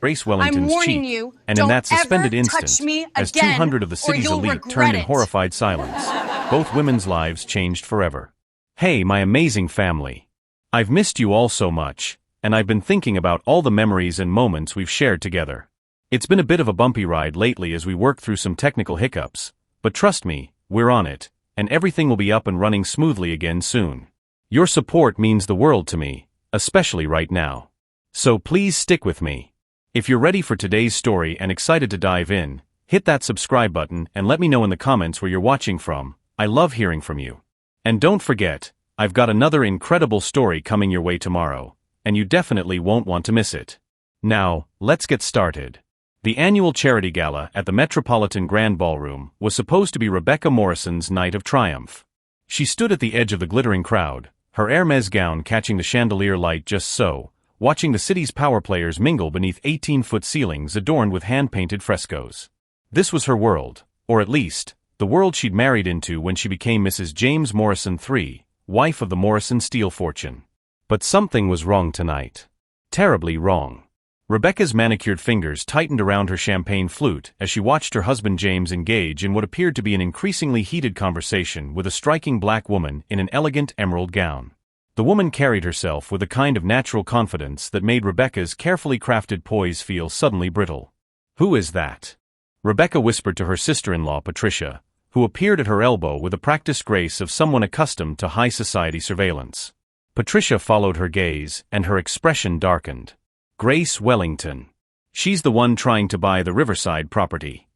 Grace I'm Wellington's warning cheek, you, and in don't that suspended ever touch instant, me as again, 200 of the or city's you'll elite regret turned in it. horrified silence, both women's lives changed forever. Hey, my amazing family. I've missed you all so much, and I've been thinking about all the memories and moments we've shared together. It's been a bit of a bumpy ride lately as we work through some technical hiccups, but trust me, we're on it, and everything will be up and running smoothly again soon. Your support means the world to me, especially right now. So please stick with me. If you're ready for today's story and excited to dive in, hit that subscribe button and let me know in the comments where you're watching from. I love hearing from you. And don't forget, I've got another incredible story coming your way tomorrow, and you definitely won't want to miss it. Now, let's get started. The annual charity gala at the Metropolitan Grand Ballroom was supposed to be Rebecca Morrison's night of triumph. She stood at the edge of the glittering crowd, her Hermes gown catching the chandelier light just so, watching the city's power players mingle beneath 18-foot ceilings adorned with hand-painted frescoes. This was her world, or at least, the world she'd married into when she became Mrs. James Morrison III, wife of the Morrison steel fortune. But something was wrong tonight. Terribly wrong. Rebecca's manicured fingers tightened around her champagne flute as she watched her husband James engage in what appeared to be an increasingly heated conversation with a striking black woman in an elegant emerald gown. The woman carried herself with a kind of natural confidence that made Rebecca's carefully crafted poise feel suddenly brittle. "Who is that?" Rebecca whispered to her sister-in-law Patricia, who appeared at her elbow with the practiced grace of someone accustomed to high society surveillance. Patricia followed her gaze, and her expression darkened. "Grace Wellington. She's the one trying to buy the Riverside property."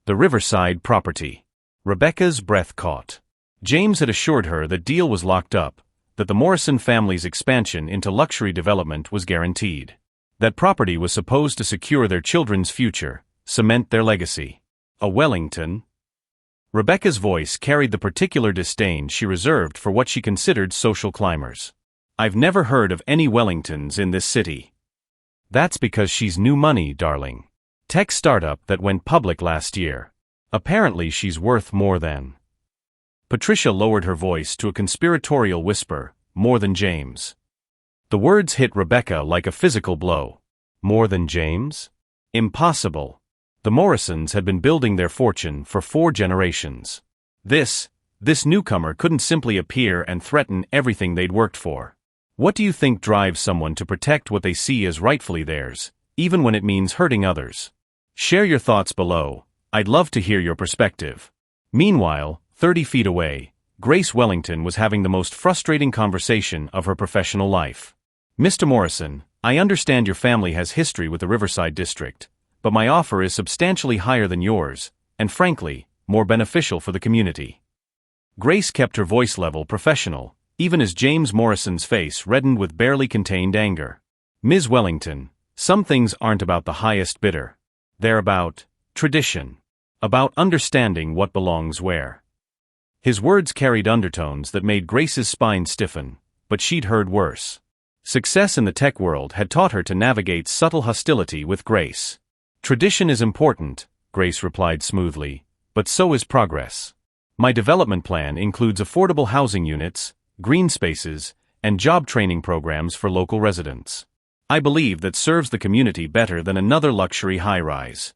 The Riverside property. Rebecca's breath caught. James had assured her that deal was locked up, that the Morrison family's expansion into luxury development was guaranteed. That property was supposed to secure their children's future, cement their legacy. A Wellington? Rebecca's voice carried the particular disdain she reserved for what she considered social climbers. "I've never heard of any Wellingtons in this city." "That's because she's new money, darling. Tech startup that went public last year. Apparently she's worth more than." Patricia lowered her voice to a conspiratorial whisper, "More than James." The words hit Rebecca like a physical blow. More than James? Impossible. The Morrisons had been building their fortune for 4 generations. This newcomer couldn't simply appear and threaten everything they'd worked for. What do you think drives someone to protect what they see as rightfully theirs, even when it means hurting others? Share your thoughts below. I'd love to hear your perspective. Meanwhile, 30 feet away, Grace Wellington was having the most frustrating conversation of her professional life. "Mr. Morrison, I understand your family has history with the Riverside District, but my offer is substantially higher than yours, and frankly, more beneficial for the community." Grace kept her voice level professional, even as James Morrison's face reddened with barely contained anger. "Ms. Wellington, some things aren't about the highest bidder. They're about tradition. About understanding what belongs where." His words carried undertones that made Grace's spine stiffen, but she'd heard worse. Success in the tech world had taught her to navigate subtle hostility with grace. "Tradition is important," Grace replied smoothly, "but so is progress. My development plan includes affordable housing units, green spaces, and job training programs for local residents. I believe that serves the community better than another luxury high-rise."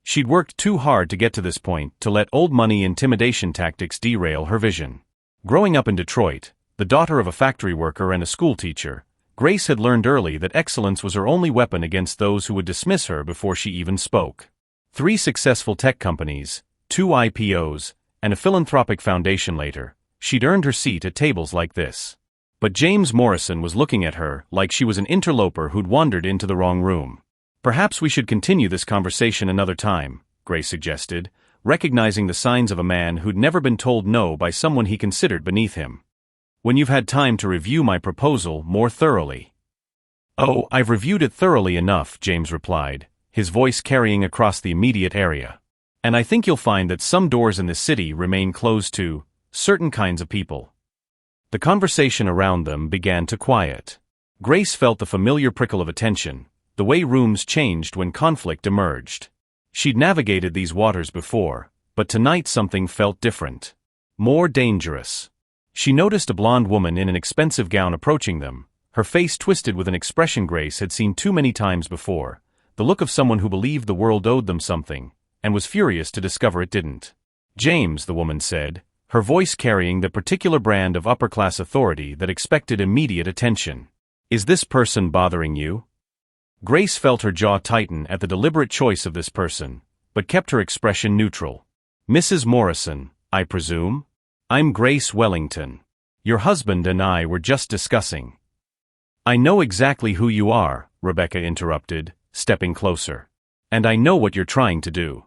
She'd worked too hard to get to this point to let old money intimidation tactics derail her vision. Growing up in Detroit, the daughter of a factory worker and a schoolteacher, Grace had learned early that excellence was her only weapon against those who would dismiss her before she even spoke. 3 successful tech companies, 2 IPOs, and a philanthropic foundation later, she'd earned her seat at tables like this. But James Morrison was looking at her like she was an interloper who'd wandered into the wrong room. "Perhaps we should continue this conversation another time," Grace suggested, recognizing the signs of a man who'd never been told no by someone he considered beneath him. "When you've had time to review my proposal more thoroughly." "Oh, I've reviewed it thoroughly enough," James replied, his voice carrying across the immediate area. "And I think you'll find that some doors in this city remain closed to certain kinds of people." The conversation around them began to quiet. Grace felt the familiar prickle of attention, the way rooms changed when conflict emerged. She'd navigated these waters before, but tonight something felt different. More dangerous. She noticed a blonde woman in an expensive gown approaching them, her face twisted with an expression Grace had seen too many times before, the look of someone who believed the world owed them something, and was furious to discover it didn't. "James," the woman said, her voice carrying the particular brand of upper-class authority that expected immediate attention. "Is this person bothering you?" Grace felt her jaw tighten at the deliberate choice of this person, but kept her expression neutral. "Mrs. Morrison, I presume? I'm Grace Wellington. Your husband and I were just discussing." "I know exactly who you are," Rebecca interrupted, stepping closer. "And I know what you're trying to do."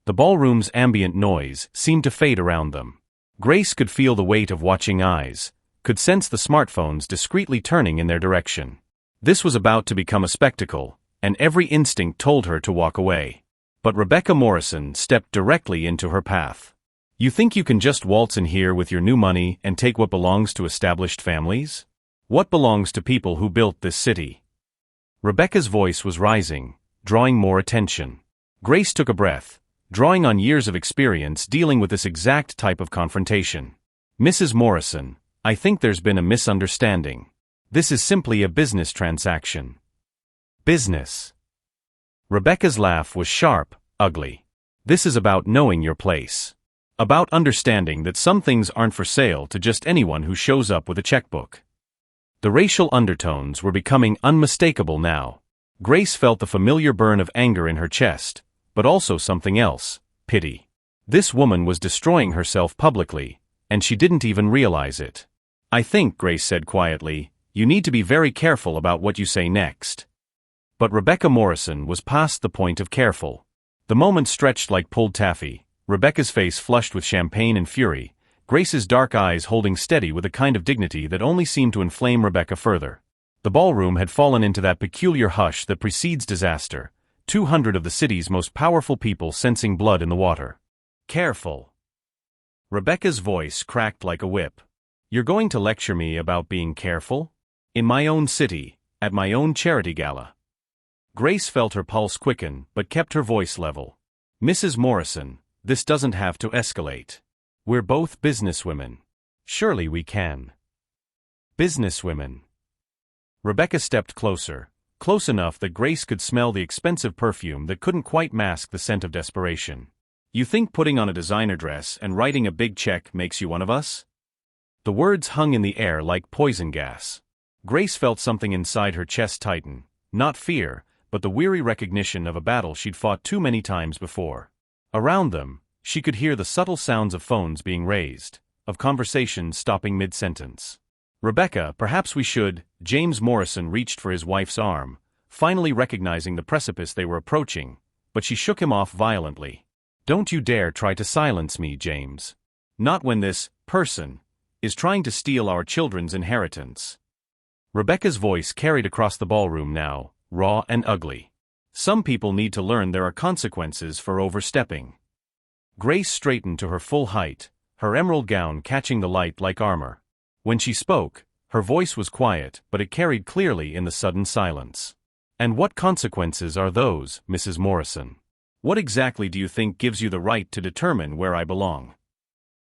The ballroom's ambient noise seemed to fade around them. Grace could feel the weight of watching eyes, could sense the smartphones discreetly turning in their direction. This was about to become a spectacle, and every instinct told her to walk away. But Rebecca Morrison stepped directly into her path. "You think you can just waltz in here with your new money and take what belongs to established families? What belongs to people who built this city?" Rebecca's voice was rising, drawing more attention. Grace took a breath, drawing on years of experience dealing with this exact type of confrontation. "Mrs. Morrison, I think there's been a misunderstanding. This is simply a business transaction." "Business?" Rebecca's laugh was sharp, ugly. "This is about knowing your place. About understanding that some things aren't for sale to just anyone who shows up with a checkbook." The racial undertones were becoming unmistakable now. Grace felt the familiar burn of anger in her chest, but also something else, pity. This woman was destroying herself publicly, and she didn't even realize it. "I think," Grace said quietly, "you need to be very careful about what you say next." But Rebecca Morrison was past the point of careful. The moment stretched like pulled taffy, Rebecca's face flushed with champagne and fury, Grace's dark eyes holding steady with a kind of dignity that only seemed to inflame Rebecca further. The ballroom had fallen into that peculiar hush that precedes disaster, 200 of the city's most powerful people sensing blood in the water. "Careful." Rebecca's voice cracked like a whip. "You're going to lecture me about being careful? In my own city, at my own charity gala?" Grace felt her pulse quicken but kept her voice level. "Mrs. Morrison, this doesn't have to escalate. We're both businesswomen. Surely we can." "Businesswomen." Rebecca stepped closer, close enough that Grace could smell the expensive perfume that couldn't quite mask the scent of desperation. "You think putting on a designer dress and writing a big check makes you one of us?" The words hung in the air like poison gas. Grace felt something inside her chest tighten, not fear, but the weary recognition of a battle she'd fought too many times before. Around them, she could hear the subtle sounds of phones being raised, of conversations stopping mid-sentence. "Rebecca, perhaps we should." James Morrison reached for his wife's arm, finally recognizing the precipice they were approaching, but she shook him off violently. "Don't you dare try to silence me, James. Not when this person is trying to steal our children's inheritance." Rebecca's voice carried across the ballroom now, raw and ugly. "Some people need to learn there are consequences for overstepping." Grace straightened to her full height, her emerald gown catching the light like armor. When she spoke, her voice was quiet, but it carried clearly in the sudden silence. "And what consequences are those, Mrs. Morrison? What exactly do you think gives you the right to determine where I belong?"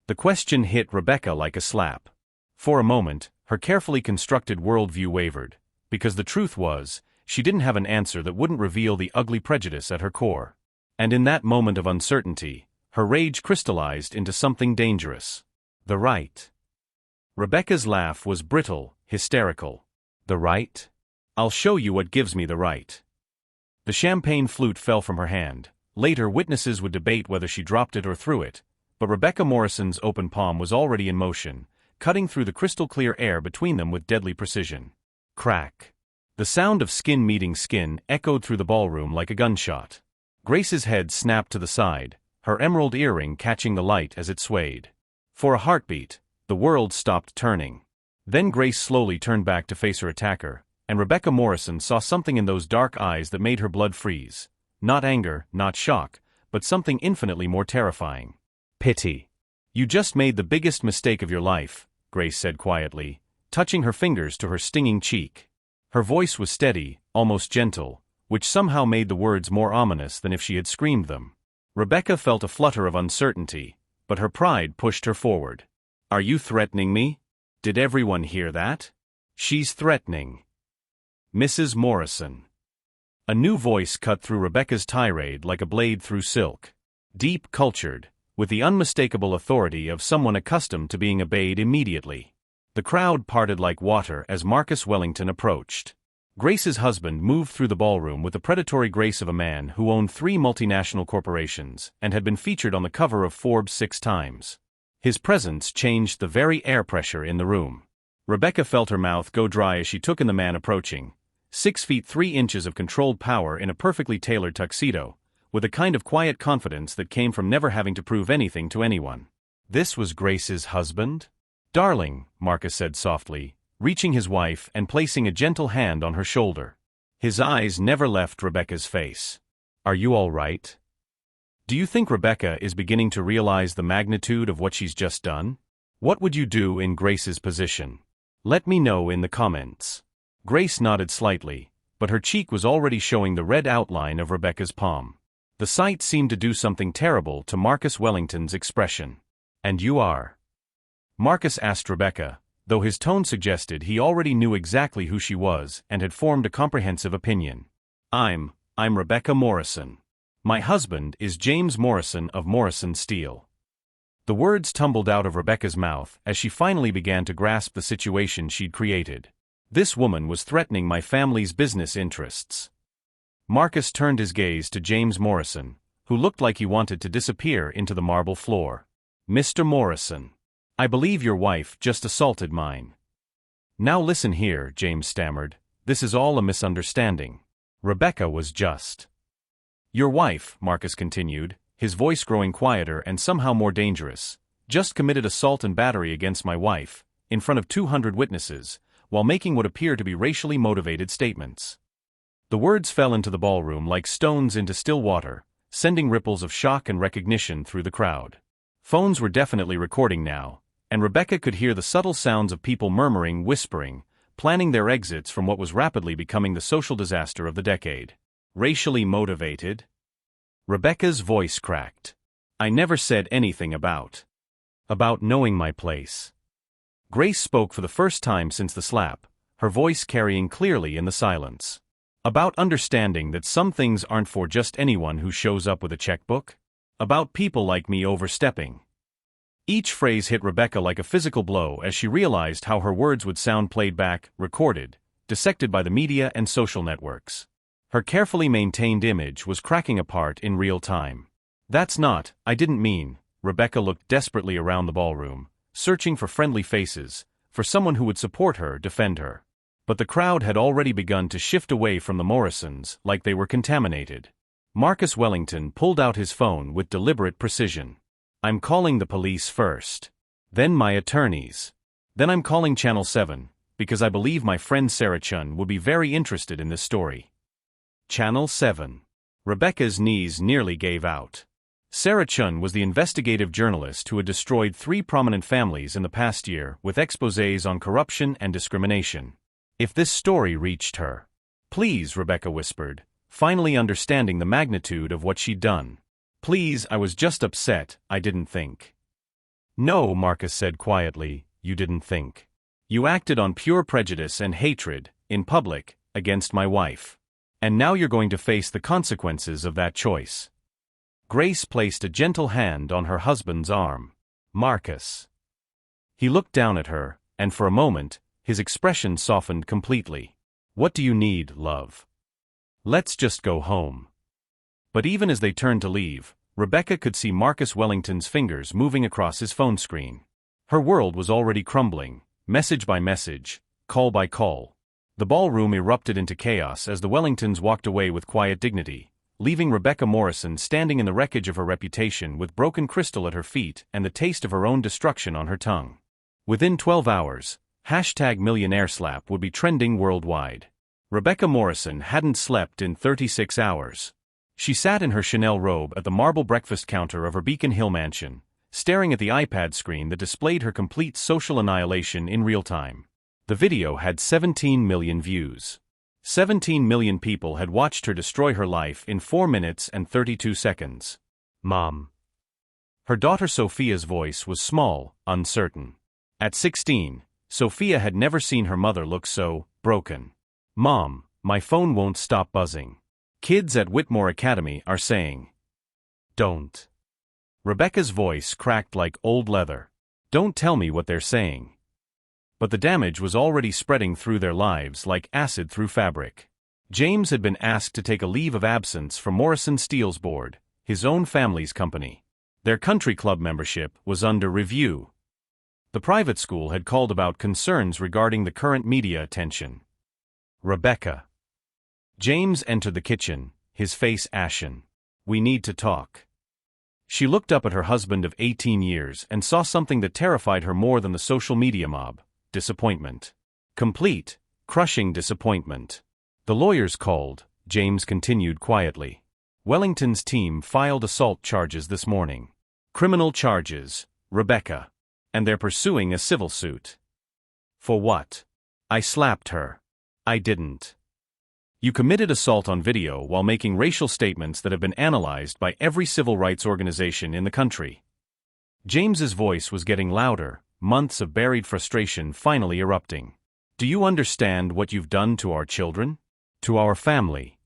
The question hit Rebecca like a slap. For a moment, her carefully constructed worldview wavered, because the truth was, she didn't have an answer that wouldn't reveal the ugly prejudice at her core. And in that moment of uncertainty, her rage crystallized into something dangerous. "The right." Rebecca's laugh was brittle, hysterical. "The right? I'll show you what gives me the right." The champagne flute fell from her hand. Later, witnesses would debate whether she dropped it or threw it, but Rebecca Morrison's open palm was already in motion, cutting through the crystal-clear air between them with deadly precision. Crack. The sound of skin meeting skin echoed through the ballroom like a gunshot. Grace's head snapped to the side, her emerald earring catching the light as it swayed. For a heartbeat, the world stopped turning. Then Grace slowly turned back to face her attacker, and Rebecca Morrison saw something in those dark eyes that made her blood freeze. Not anger, not shock, but something infinitely more terrifying. Pity. "You just made the biggest mistake of your life," Grace said quietly, touching her fingers to her stinging cheek. Her voice was steady, almost gentle, which somehow made the words more ominous than if she had screamed them. Rebecca felt a flutter of uncertainty, but her pride pushed her forward. "Are you threatening me? Did everyone hear that? She's threatening Mrs. Morrison." A new voice cut through Rebecca's tirade like a blade through silk. Deep, cultured, with the unmistakable authority of someone accustomed to being obeyed immediately. The crowd parted like water as Marcus Wellington approached. Grace's husband moved through the ballroom with the predatory grace of a man who owned 3 multinational corporations and had been featured on the cover of Forbes 6 times. His presence changed the very air pressure in the room. Rebecca felt her mouth go dry as she took in the man approaching, 6 feet 3 inches of controlled power in a perfectly tailored tuxedo, with a kind of quiet confidence that came from never having to prove anything to anyone. This was Grace's husband? "Darling," Marcus said softly, reaching his wife and placing a gentle hand on her shoulder. His eyes never left Rebecca's face. "Are you all right? Do you think Rebecca is beginning to realize the magnitude of what she's just done? What would you do in Grace's position? Let me know in the comments." Grace nodded slightly, but her cheek was already showing the red outline of Rebecca's palm. The sight seemed to do something terrible to Marcus Wellington's expression. "And you are?" Marcus asked Rebecca, though his tone suggested he already knew exactly who she was and had formed a comprehensive opinion. I'm Rebecca Morrison. My husband is James Morrison of Morrison Steel." The words tumbled out of Rebecca's mouth as she finally began to grasp the situation she'd created. This woman was threatening my family's business interests. Marcus turned his gaze to James Morrison, who looked like he wanted to disappear into the marble floor. "Mr. Morrison, I believe your wife just assaulted mine." "Now listen here," James stammered. "This is all a misunderstanding. Rebecca was just—" "Your wife," Marcus continued, his voice growing quieter and somehow more dangerous, "just committed assault and battery against my wife, in front of 200 witnesses, while making what appear to be racially motivated statements." The words fell into the ballroom like stones into still water, sending ripples of shock and recognition through the crowd. Phones were definitely recording now, and Rebecca could hear the subtle sounds of people murmuring, whispering, planning their exits from what was rapidly becoming the social disaster of the decade. "Racially motivated?" Rebecca's voice cracked. "I never said anything about knowing my place." Grace spoke for the first time since the slap, her voice carrying clearly in the silence. "About understanding that some things aren't for just anyone who shows up with a checkbook? About people like me overstepping." Each phrase hit Rebecca like a physical blow as she realized how her words would sound played back, recorded, dissected by the media and social networks. Her carefully maintained image was cracking apart in real time. I didn't mean." Rebecca looked desperately around the ballroom, searching for friendly faces, for someone who would support her, defend her. But the crowd had already begun to shift away from the Morrisons like they were contaminated. Marcus Wellington pulled out his phone with deliberate precision. "I'm calling the police first. Then my attorneys. Then I'm calling Channel 7, because I believe my friend Sarah Chun will be very interested in this story." Channel 7. Rebecca's knees nearly gave out. Sarah Chun was the investigative journalist who had destroyed 3 prominent families in the past year with exposés on corruption and discrimination. If this story reached her. "Please," Rebecca whispered, finally understanding the magnitude of what she'd done. "Please, I was just upset, I didn't think." "No," Marcus said quietly, "you didn't think. You acted on pure prejudice and hatred, in public, against my wife. And now you're going to face the consequences of that choice." Grace placed a gentle hand on her husband's arm. "Marcus." He looked down at her, and for a moment, his expression softened completely. "What do you need, love? Let's just go home." But even as they turned to leave, Rebecca could see Marcus Wellington's fingers moving across his phone screen. Her world was already crumbling, message by message, call by call. The ballroom erupted into chaos as the Wellingtons walked away with quiet dignity, leaving Rebecca Morrison standing in the wreckage of her reputation with broken crystal at her feet and the taste of her own destruction on her tongue. Within 12 hours, #Millionaire'S would be trending worldwide. Rebecca Morrison hadn't slept in 36 hours. She sat in her Chanel robe at the marble breakfast counter of her Beacon Hill mansion, staring at the iPad screen that displayed her complete social annihilation in real time. The video had 17 million views. 17 million people had watched her destroy her life in 4 minutes and 32 seconds. "Mom." Her daughter Sophia's voice was small, uncertain. At 16, Sophia had never seen her mother look so broken. "Mom, my phone won't stop buzzing." Kids at Whitmore Academy are saying, "Don't." Rebecca's voice cracked like old leather. "Don't tell me what they're saying." But the damage was already spreading through their lives like acid through fabric. James had been asked to take a leave of absence from Morrison Steele's board, his own family's company. Their country club membership was under review. The private school had called about concerns regarding the current media attention. Rebecca. James entered the kitchen, his face ashen. "We need to talk." She looked up at her husband of 18 years and saw something that terrified her more than the social media mob: disappointment. Complete, crushing disappointment. "The lawyers called," James continued quietly. "Wellington's team filed assault charges this morning. Criminal charges, Rebecca. And they're pursuing a civil suit." "For what?" "I slapped her." "I didn't." "You committed assault on video while making racial statements that have been analyzed by every civil rights organization in the country." James's voice was getting louder, months of buried frustration finally erupting. "Do you understand what you've done to our children? To our family?"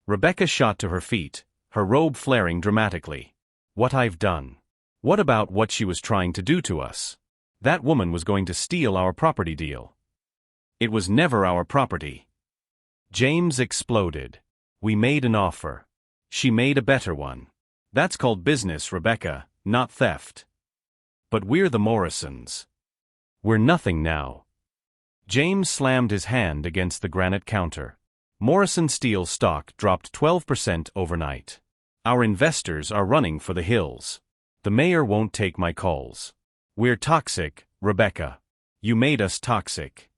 Rebecca shot to her feet, her robe flaring dramatically. "What I've done? What about what she was trying to do to us? That woman was going to steal our property deal." "It was never our property." James exploded. "We made an offer. She made a better one. That's called business, Rebecca, not theft." "But we're the Morrisons. We're nothing now." James slammed his hand against the granite counter. Morrison Steel stock dropped 12% overnight. "Our investors are running for the hills. The mayor won't take my calls. We're toxic, Rebecca. You made us toxic."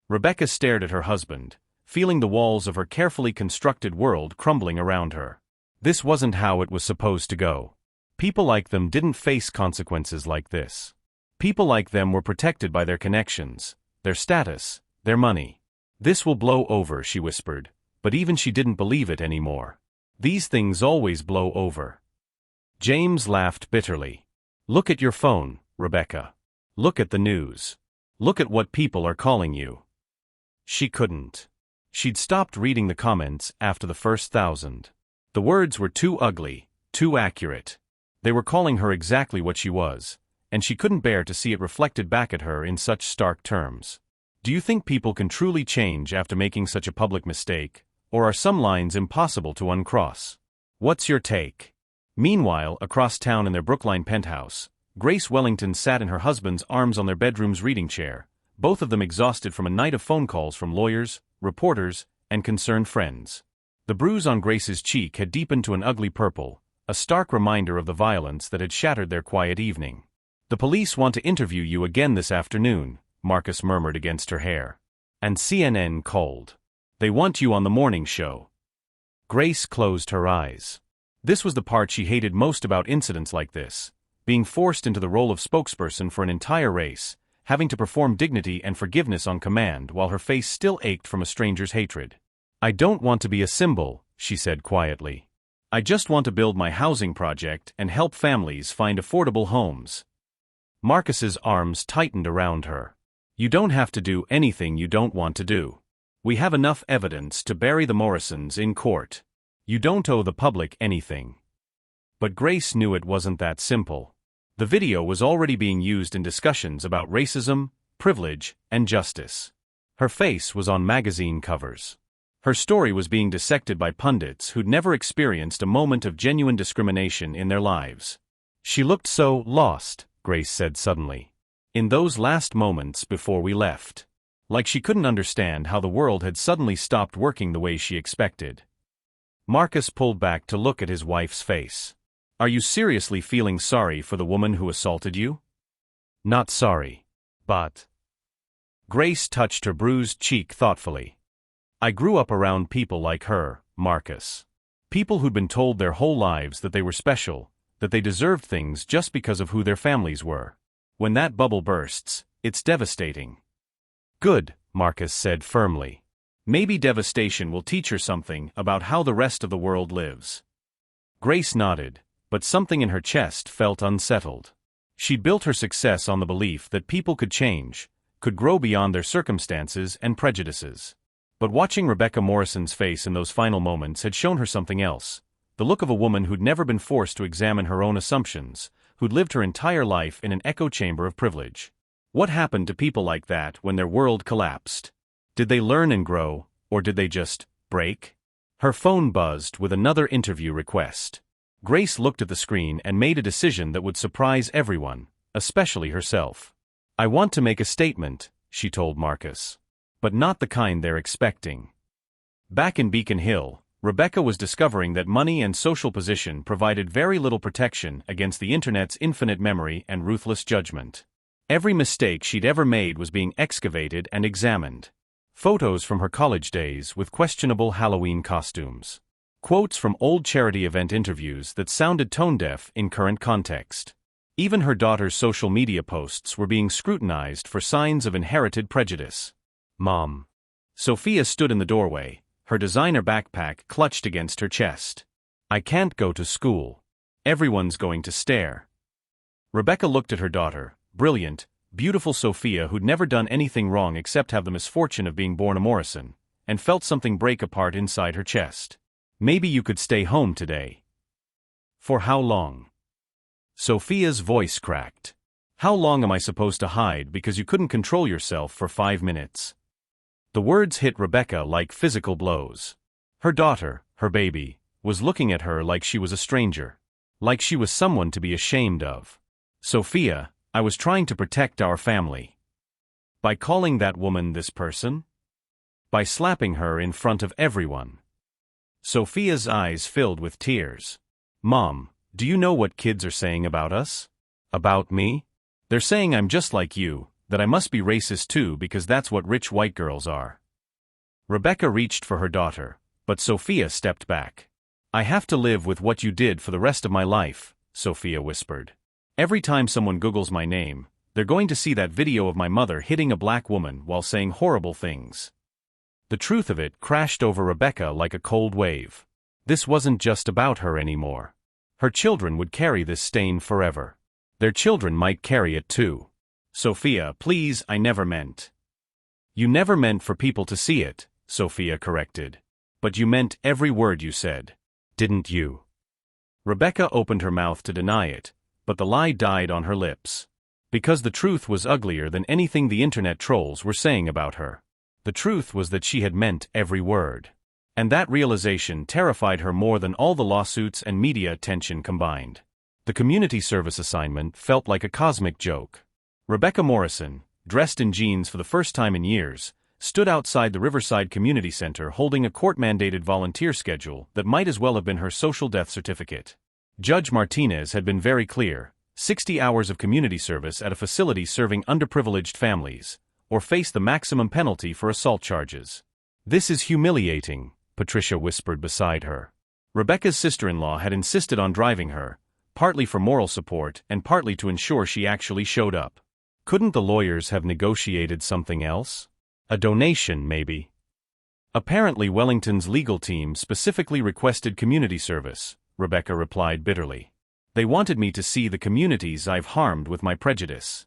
Rebecca stared at her husband, feeling the walls of her carefully constructed world crumbling around her. This wasn't how it was supposed to go. People like them didn't face consequences like this. People like them were protected by their connections, their status, their money. "This will blow over," she whispered, but even she didn't believe it anymore. These things always blow over. James laughed bitterly. "Look at your phone, Rebecca. Look at the news. Look at what people are calling you." She couldn't. She'd stopped reading the comments after the first 1,000. The words were too ugly, too accurate. They were calling her exactly what she was, and she couldn't bear to see it reflected back at her in such stark terms. "Do you think people can truly change after making such a public mistake, or are some lines impossible to uncross? What's your take?" Meanwhile, across town in their Brookline penthouse, Grace Wellington sat in her husband's arms on their bedroom's reading chair, both of them exhausted from a night of phone calls from lawyers, reporters, and concerned friends. The bruise on Grace's cheek had deepened to an ugly purple, a stark reminder of the violence that had shattered their quiet evening. "The police want to interview you again this afternoon," Marcus murmured against her hair. "And CNN called. They want you on the morning show." Grace closed her eyes. This was the part she hated most about incidents like this: being forced into the role of spokesperson for an entire race, having to perform dignity and forgiveness on command while her face still ached from a stranger's hatred. "I don't want to be a symbol," she said quietly. "I just want to build my housing project and help families find affordable homes." Marcus's arms tightened around her. "You don't have to do anything you don't want to do. We have enough evidence to bury the Morrisons in court. You don't owe the public anything." But Grace knew it wasn't that simple. The video was already being used in discussions about racism, privilege, and justice. Her face was on magazine covers. Her story was being dissected by pundits who'd never experienced a moment of genuine discrimination in their lives. "She looked so lost," Grace said suddenly. "In those last moments before we left. Like she couldn't understand how the world had suddenly stopped working the way she expected." Marcus pulled back to look at his wife's face. "Are you seriously feeling sorry for the woman who assaulted you?" "Not sorry. But..." Grace touched her bruised cheek thoughtfully. "I grew up around people like her, Marcus. People who'd been told their whole lives that they were special, that they deserved things just because of who their families were. When that bubble bursts, it's devastating." "Good," Marcus said firmly. "Maybe devastation will teach her something about how the rest of the world lives." Grace nodded, but something in her chest felt unsettled. She'd built her success on the belief that people could change, could grow beyond their circumstances and prejudices. But watching Rebecca Morrison's face in those final moments had shown her something else. The look of a woman who'd never been forced to examine her own assumptions, who'd lived her entire life in an echo chamber of privilege. What happened to people like that when their world collapsed? Did they learn and grow, or did they just break? Her phone buzzed with another interview request. Grace looked at the screen and made a decision that would surprise everyone, especially herself. "I want to make a statement," she told Marcus. "But not the kind they're expecting." Back in Beacon Hill, Rebecca was discovering that money and social position provided very little protection against the internet's infinite memory and ruthless judgment. Every mistake she'd ever made was being excavated and examined. Photos from her college days with questionable Halloween costumes. Quotes from old charity event interviews that sounded tone-deaf in current context. Even her daughter's social media posts were being scrutinized for signs of inherited prejudice. "Mom." Sophia stood in the doorway, her designer backpack clutched against her chest. "I can't go to school. Everyone's going to stare." Rebecca looked at her daughter, brilliant, beautiful Sophia who'd never done anything wrong except have the misfortune of being born a Morrison, and felt something break apart inside her chest. "Maybe you could stay home today." "For how long?" Sophia's voice cracked. "How long am I supposed to hide because you couldn't control yourself for 5 minutes?" The words hit Rebecca like physical blows. Her daughter, her baby, was looking at her like she was a stranger. Like she was someone to be ashamed of. "Sophia, I was trying to protect our family." By calling that woman this person? By slapping her in front of everyone? Sophia's eyes filled with tears. "Mom, do you know what kids are saying about us? About me? They're saying I'm just like you, that I must be racist too because that's what rich white girls are." Rebecca reached for her daughter, but Sophia stepped back. "I have to live with what you did for the rest of my life," Sophia whispered. "Every time someone Googles my name, they're going to see that video of my mother hitting a black woman while saying horrible things." The truth of it crashed over Rebecca like a cold wave. This wasn't just about her anymore. Her children would carry this stain forever. Their children might carry it too. "Sophia, please, I never meant." "You never meant for people to see it," Sophia corrected. "But you meant every word you said. Didn't you?" Rebecca opened her mouth to deny it, but the lie died on her lips. Because the truth was uglier than anything the internet trolls were saying about her. The truth was that she had meant every word. And that realization terrified her more than all the lawsuits and media attention combined. The community service assignment felt like a cosmic joke. Rebecca Morrison, dressed in jeans for the first time in years, stood outside the Riverside Community Center holding a court-mandated volunteer schedule that might as well have been her social death certificate. Judge Martinez had been very clear: 60 hours of community service at a facility serving underprivileged families, or face the maximum penalty for assault charges. "This is humiliating," Patricia whispered beside her. Rebecca's sister-in-law had insisted on driving her, partly for moral support and partly to ensure she actually showed up. Couldn't the lawyers have negotiated something else? A donation, maybe? Apparently Wellington's legal team specifically requested community service, Rebecca replied bitterly. "They wanted me to see the communities I've harmed with my prejudice."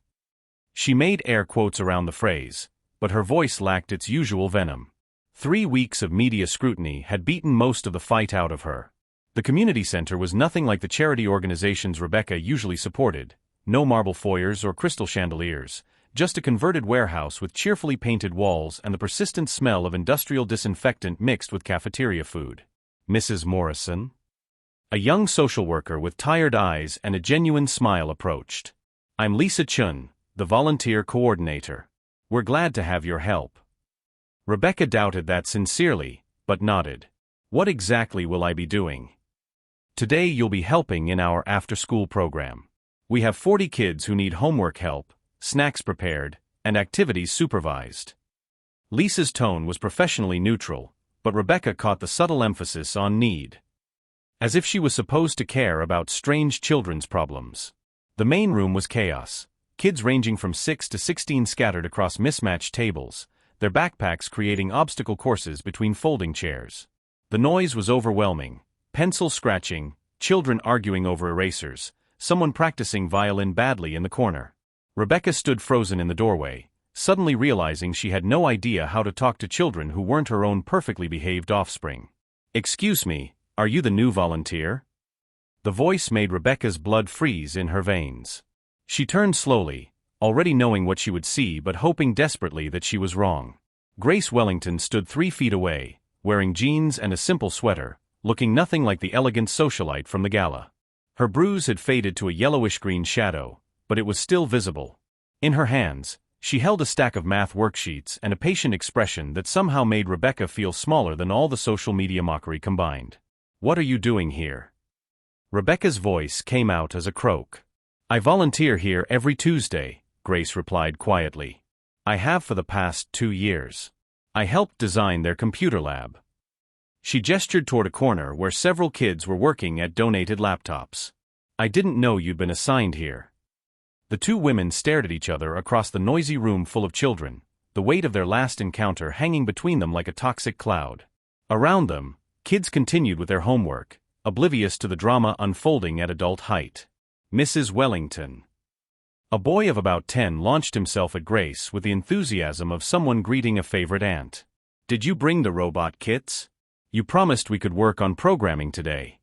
She made air quotes around the phrase, but her voice lacked its usual venom. 3 weeks of media scrutiny had beaten most of the fight out of her. The community center was nothing like the charity organizations Rebecca usually supported. No marble foyers or crystal chandeliers, just a converted warehouse with cheerfully painted walls and the persistent smell of industrial disinfectant mixed with cafeteria food. "Mrs. Morrison?" A young social worker with tired eyes and a genuine smile approached. "I'm Lisa Chun, the volunteer coordinator. We're glad to have your help." Rebecca doubted that sincerely, but nodded. "What exactly will I be doing?" "Today you'll be helping in our after-school program. We have 40 kids who need homework help, snacks prepared, and activities supervised." Lisa's tone was professionally neutral, but Rebecca caught the subtle emphasis on need. As if she was supposed to care about strange children's problems. The main room was chaos. Kids ranging from 6 to 16 scattered across mismatched tables, their backpacks creating obstacle courses between folding chairs. The noise was overwhelming. Pencil scratching, children arguing over erasers, someone practicing violin badly in the corner. Rebecca stood frozen in the doorway, suddenly realizing she had no idea how to talk to children who weren't her own perfectly behaved offspring. "Excuse me, are you the new volunteer?" The voice made Rebecca's blood freeze in her veins. She turned slowly, already knowing what she would see but hoping desperately that she was wrong. Grace Wellington stood 3 feet away, wearing jeans and a simple sweater, looking nothing like the elegant socialite from the gala. Her bruise had faded to a yellowish-green shadow, but it was still visible. In her hands, she held a stack of math worksheets and a patient expression that somehow made Rebecca feel smaller than all the social media mockery combined. "What are you doing here?" Rebecca's voice came out as a croak. "I volunteer here every Tuesday," Grace replied quietly. "I have for the past 2 years. I helped design their computer lab." She gestured toward a corner where several kids were working at donated laptops. "I didn't know you'd been assigned here." The 2 women stared at each other across the noisy room full of children, the weight of their last encounter hanging between them like a toxic cloud. Around them, kids continued with their homework, oblivious to the drama unfolding at adult height. "Mrs. Wellington." A boy of about 10 launched himself at Grace with the enthusiasm of someone greeting a favorite aunt. "Did you bring the robot kits? You promised we could work on programming today."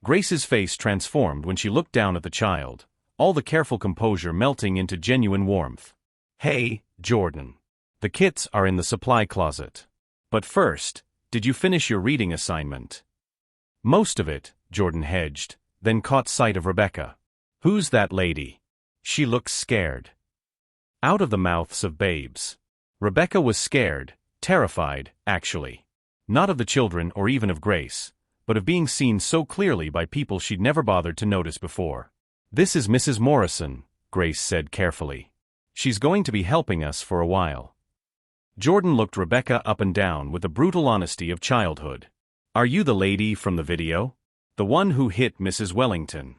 Grace's face transformed when she looked down at the child, all the careful composure melting into genuine warmth. "Hey, Jordan. The kits are in the supply closet. But first, did you finish your reading assignment?" "Most of it," Jordan hedged, then caught sight of Rebecca. "Who's that lady? She looks scared." Out of the mouths of babes. Rebecca was scared, terrified, actually. Not of the children or even of Grace, but of being seen so clearly by people she'd never bothered to notice before. "This is Mrs. Morrison," Grace said carefully. "She's going to be helping us for a while." Jordan looked Rebecca up and down with the brutal honesty of childhood. "Are you the lady from the video? The one who hit Mrs. Wellington?"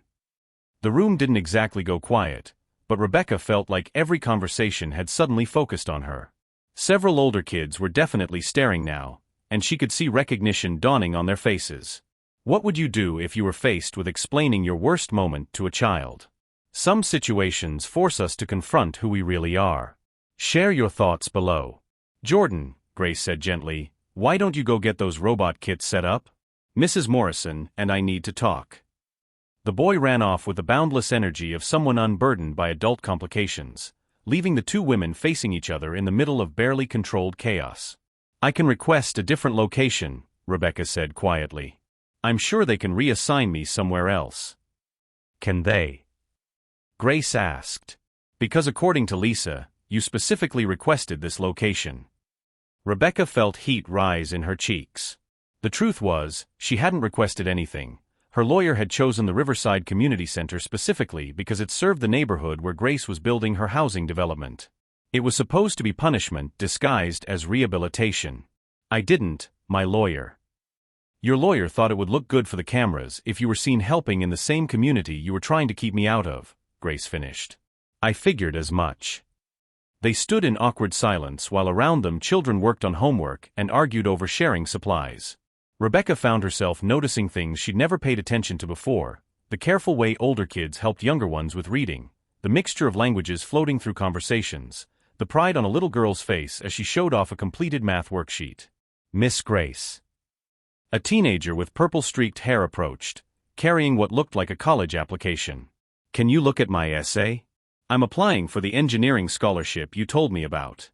The room didn't exactly go quiet, but Rebecca felt like every conversation had suddenly focused on her. Several older kids were definitely staring now, and she could see recognition dawning on their faces. What would you do if you were faced with explaining your worst moment to a child? Some situations force us to confront who we really are. Share your thoughts below. "Jordan," Grace said gently, "why don't you go get those robot kits set up? Mrs. Morrison and I need to talk." The boy ran off with the boundless energy of someone unburdened by adult complications, leaving the 2 women facing each other in the middle of barely controlled chaos. "I can request a different location," Rebecca said quietly. "I'm sure they can reassign me somewhere else." "Can they?" Grace asked. "Because according to Lisa, you specifically requested this location." Rebecca felt heat rise in her cheeks. The truth was, she hadn't requested anything. Her lawyer had chosen the Riverside Community Center specifically because it served the neighborhood where Grace was building her housing development. It was supposed to be punishment disguised as rehabilitation. "I didn't, my lawyer." "Your lawyer thought it would look good for the cameras if you were seen helping in the same community you were trying to keep me out of," Grace finished. "I figured as much." They stood in awkward silence while around them children worked on homework and argued over sharing supplies. Rebecca found herself noticing things she'd never paid attention to before: the careful way older kids helped younger ones with reading, the mixture of languages floating through conversations, the pride on a little girl's face as she showed off a completed math worksheet. "Miss Grace." A teenager with purple-streaked hair approached, carrying what looked like a college application. "Can you look at my essay? I'm applying for the engineering scholarship you told me about."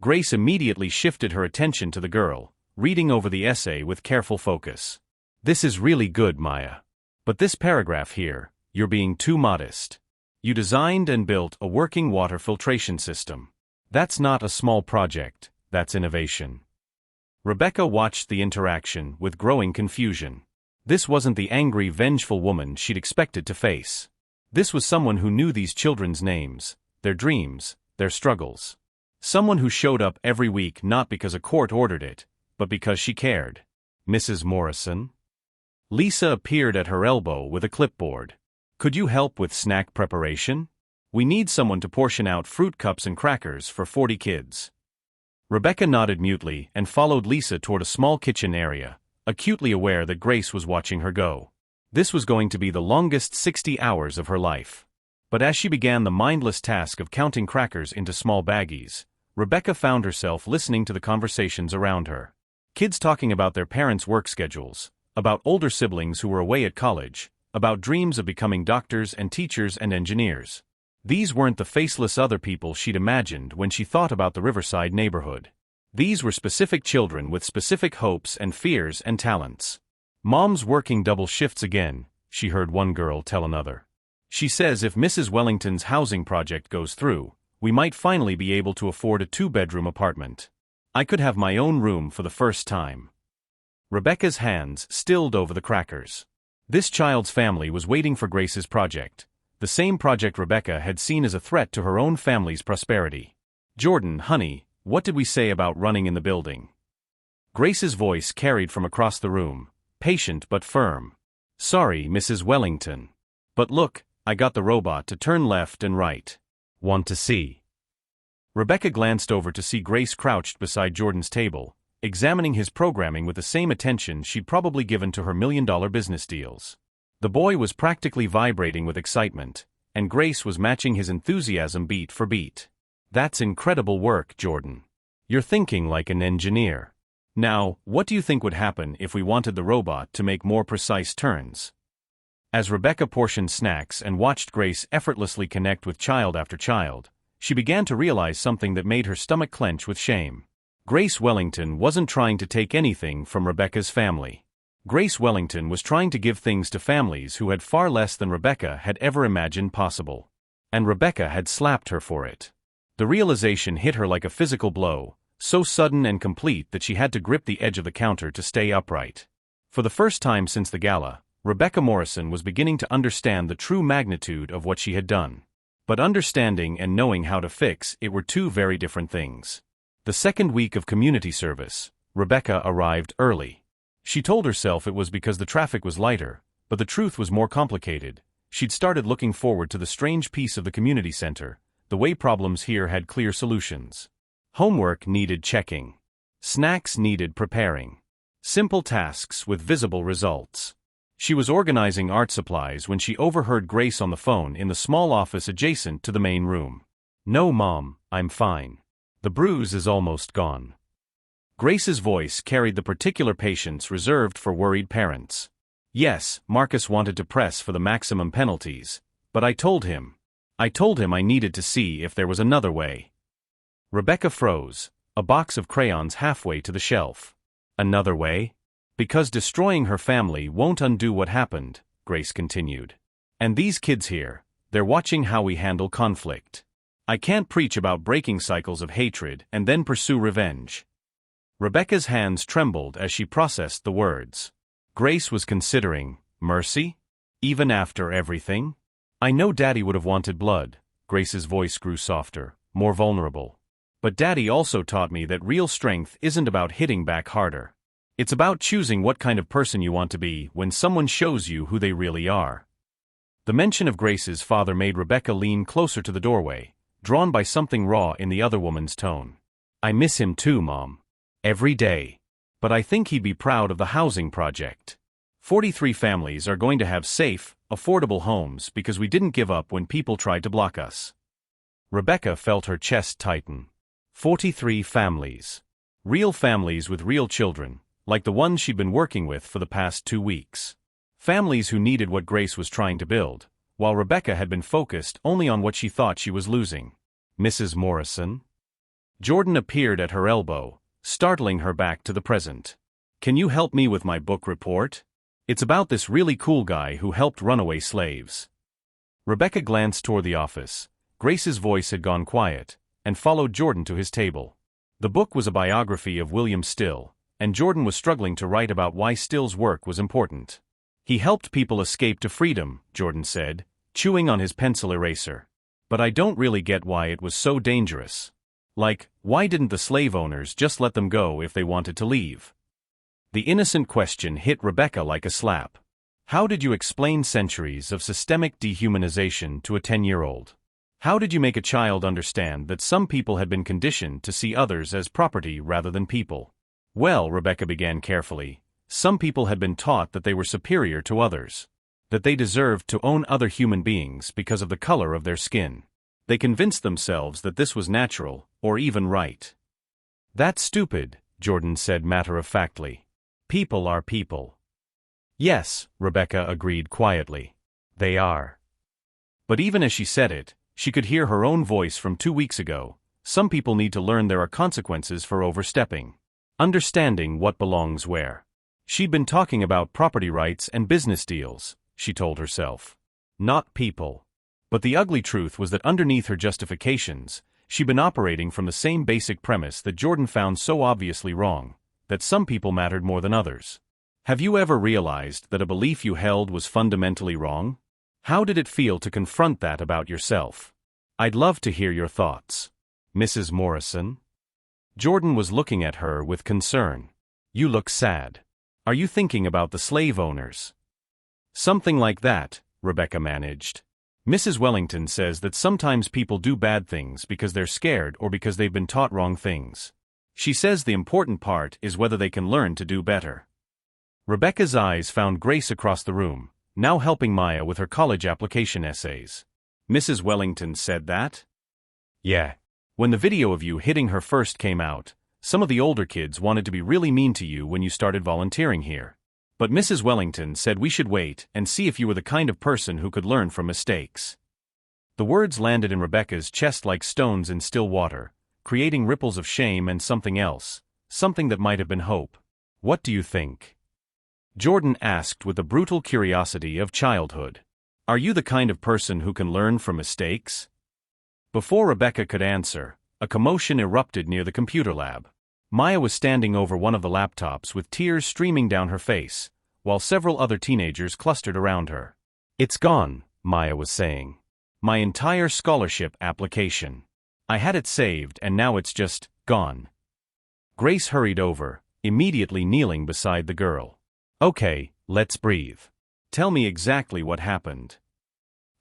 Grace immediately shifted her attention to the girl, reading over the essay with careful focus. "This is really good, Maya. But this paragraph here, you're being too modest. You designed and built a working water filtration system. That's not a small project, that's innovation." Rebecca watched the interaction with growing confusion. This wasn't the angry, vengeful woman she'd expected to face. This was someone who knew these children's names, their dreams, their struggles. Someone who showed up every week not because a court ordered it, but because she cared. "Mrs. Morrison?" Lisa appeared at her elbow with a clipboard. "Could you help with snack preparation? We need someone to portion out fruit cups and crackers for 40 kids." Rebecca nodded mutely and followed Lisa toward a small kitchen area, acutely aware that Grace was watching her go. This was going to be the longest 60 hours of her life. But as she began the mindless task of counting crackers into small baggies, Rebecca found herself listening to the conversations around her. Kids talking about their parents' work schedules, about older siblings who were away at college, about dreams of becoming doctors and teachers and engineers. These weren't the faceless other people she'd imagined when she thought about the Riverside neighborhood. These were specific children with specific hopes and fears and talents. "Mom's working double shifts again," she heard one girl tell another. "She says if Mrs. Wellington's housing project goes through, we might finally be able to afford a 2-bedroom apartment. I could have my own room for the first time." Rebecca's hands stilled over the crackers. This child's family was waiting for Grace's project, the same project Rebecca had seen as a threat to her own family's prosperity. "Jordan, honey, what did we say about running in the building?" Grace's voice carried from across the room, patient but firm. "Sorry, Mrs. Wellington. But look, I got the robot to turn left and right. Want to see?" Rebecca glanced over to see Grace crouched beside Jordan's table, examining his programming with the same attention she'd probably given to her million-dollar business deals. The boy was practically vibrating with excitement, and Grace was matching his enthusiasm beat for beat. "That's incredible work, Jordan. You're thinking like an engineer. Now, what do you think would happen if we wanted the robot to make more precise turns?" As Rebecca portioned snacks and watched Grace effortlessly connect with child after child, she began to realize something that made her stomach clench with shame. Grace Wellington wasn't trying to take anything from Rebecca's family. Grace Wellington was trying to give things to families who had far less than Rebecca had ever imagined possible. And Rebecca had slapped her for it. The realization hit her like a physical blow, so sudden and complete that she had to grip the edge of the counter to stay upright. For the first time since the gala, Rebecca Morrison was beginning to understand the true magnitude of what she had done. But understanding and knowing how to fix it were two very different things. The second week of community service, Rebecca arrived early. She told herself it was because the traffic was lighter, but the truth was more complicated. She'd started looking forward to the strange piece of the community center, the way problems here had clear solutions. Homework needed checking. Snacks needed preparing. Simple tasks with visible results. She was organizing art supplies when she overheard Grace on the phone in the small office adjacent to the main room. "No, Mom, I'm fine. The bruise is almost gone." Grace's voice carried the particular patience reserved for worried parents. "Yes, Marcus wanted to press for the maximum penalties, but I told him I needed to see if there was another way." Rebecca froze, a box of crayons halfway to the shelf. "Another way?" "Because destroying her family won't undo what happened," Grace continued. "And these kids here, they're watching how we handle conflict. I can't preach about breaking cycles of hatred and then pursue revenge." Rebecca's hands trembled as she processed the words. Grace was considering mercy? Even after everything? "I know Daddy would have wanted blood." Grace's voice grew softer, more vulnerable. "But Daddy also taught me that real strength isn't about hitting back harder. It's about choosing what kind of person you want to be when someone shows you who they really are." The mention of Grace's father made Rebecca lean closer to the doorway, drawn by something raw in the other woman's tone. "I miss him too, Mom. Every day. But I think he'd be proud of the housing project. 43 families are going to have safe, affordable homes because we didn't give up when people tried to block us." Rebecca felt her chest tighten. 43 families. Real families with real children, like the ones she'd been working with for the past 2 weeks. Families who needed what Grace was trying to build, while Rebecca had been focused only on what she thought she was losing. "Mrs. Morrison?" Jordan appeared at her elbow, startling her back to the present. "Can you help me with my book report? It's about this really cool guy who helped runaway slaves." Rebecca glanced toward the office. Grace's voice had gone quiet, and followed Jordan to his table. The book was a biography of William Still, and Jordan was struggling to write about why Still's work was important. "He helped people escape to freedom," Jordan said, chewing on his pencil eraser. "But I don't really get why it was so dangerous. Like, why didn't the slave owners just let them go if they wanted to leave?" The innocent question hit Rebecca like a slap. How did you explain centuries of systemic dehumanization to a 10-year-old? How did you make a child understand that some people had been conditioned to see others as property rather than people? "Well," Rebecca began carefully, "some people had been taught that they were superior to others. that they deserved to own other human beings because of the color of their skin. They convinced themselves that this was natural, or even right. That's stupid, Jordan said matter-of-factly. People are people. Yes, Rebecca agreed quietly. They are. But even as she said it, she could hear her own voice from 2 weeks ago. Some people need to learn there are consequences for overstepping. Understanding what belongs where. She'd been talking about property rights and business deals, she told herself. Not people. But the ugly truth was that underneath her justifications, she'd been operating from the same basic premise that Jordan found so obviously wrong, that some people mattered more than others. Have you ever realized that a belief you held was fundamentally wrong? How did it feel to confront that about yourself? I'd love to hear your thoughts. Mrs. Morrison? Jordan was looking at her with concern. You look sad. Are you thinking about the slave owners? Something like that, Rebecca managed. Mrs. Wellington says that sometimes people do bad things because they're scared or because they've been taught wrong things. She says the important part is whether they can learn to do better. Rebecca's eyes found Grace across the room, now helping Maya with her college application essays. Mrs. Wellington said that? Yeah. When the video of you hitting her first came out, some of the older kids wanted to be really mean to you when you started volunteering here. But Mrs. Wellington said we should wait and see if you were the kind of person who could learn from mistakes. The words landed in Rebecca's chest like stones in still water, creating ripples of shame and something else, something that might have been hope. What do you think? Jordan asked with the brutal curiosity of childhood. Are you the kind of person who can learn from mistakes? Before Rebecca could answer, a commotion erupted near the computer lab. Maya was standing over one of the laptops with tears streaming down her face, while several other teenagers clustered around her. It's gone, Maya was saying. My entire scholarship application. I had it saved and now it's just gone. Grace hurried over, immediately kneeling beside the girl. Okay, let's breathe. Tell me exactly what happened.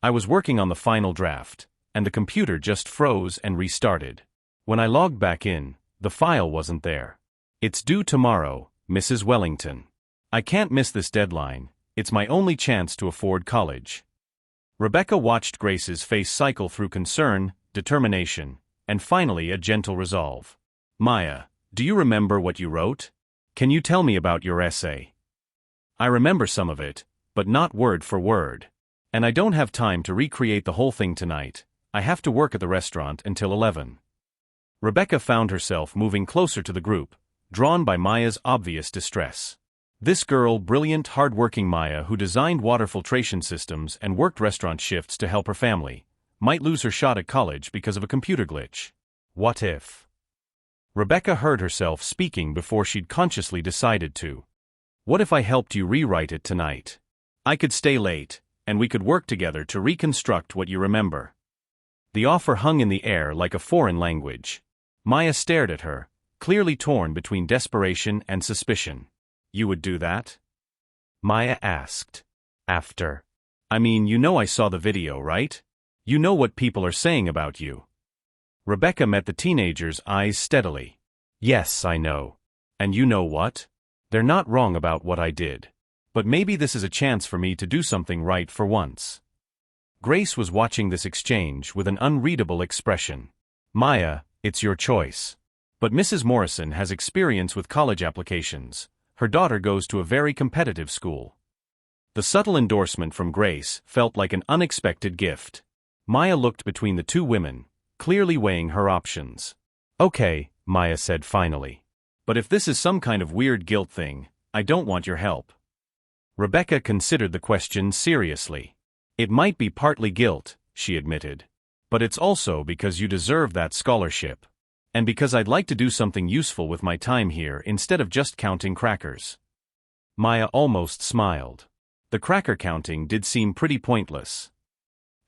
I was working on the final draft, and the computer just froze and restarted. When I logged back in, the file wasn't there. It's due tomorrow, Mrs. Wellington. I can't miss this deadline. It's my only chance to afford college. Rebecca watched Grace's face cycle through concern, determination, and finally a gentle resolve. Maya, do you remember what you wrote? Can you tell me about your essay? I remember some of it, but not word for word. And I don't have time to recreate the whole thing tonight. I have to work at the restaurant until 11. Rebecca found herself moving closer to the group, drawn by Maya's obvious distress. This girl, brilliant, hard-working Maya who designed water filtration systems and worked restaurant shifts to help her family, might lose her shot at college because of a computer glitch. What if? Rebecca heard herself speaking before she'd consciously decided to. What if I helped you rewrite it tonight? I could stay late, and we could work together to reconstruct what you remember. The offer hung in the air like a foreign language. Maya stared at her, clearly torn between desperation and suspicion. You would do that? Maya asked. After. I mean, you know I saw the video, right? You know what people are saying about you. Rebecca met the teenager's eyes steadily. Yes, I know. And you know what? They're not wrong about what I did. But maybe this is a chance for me to do something right for once. Grace was watching this exchange with an unreadable expression. Maya, it's your choice. But Mrs. Morrison has experience with college applications. Her daughter goes to a very competitive school. The subtle endorsement from Grace felt like an unexpected gift. Maya looked between the two women, clearly weighing her options. Okay, Maya said finally. But if this is some kind of weird guilt thing, I don't want your help. Rebecca considered the question seriously. It might be partly guilt, she admitted. But it's also because you deserve that scholarship. And because I'd like to do something useful with my time here instead of just counting crackers. Maya almost smiled. The cracker counting did seem pretty pointless.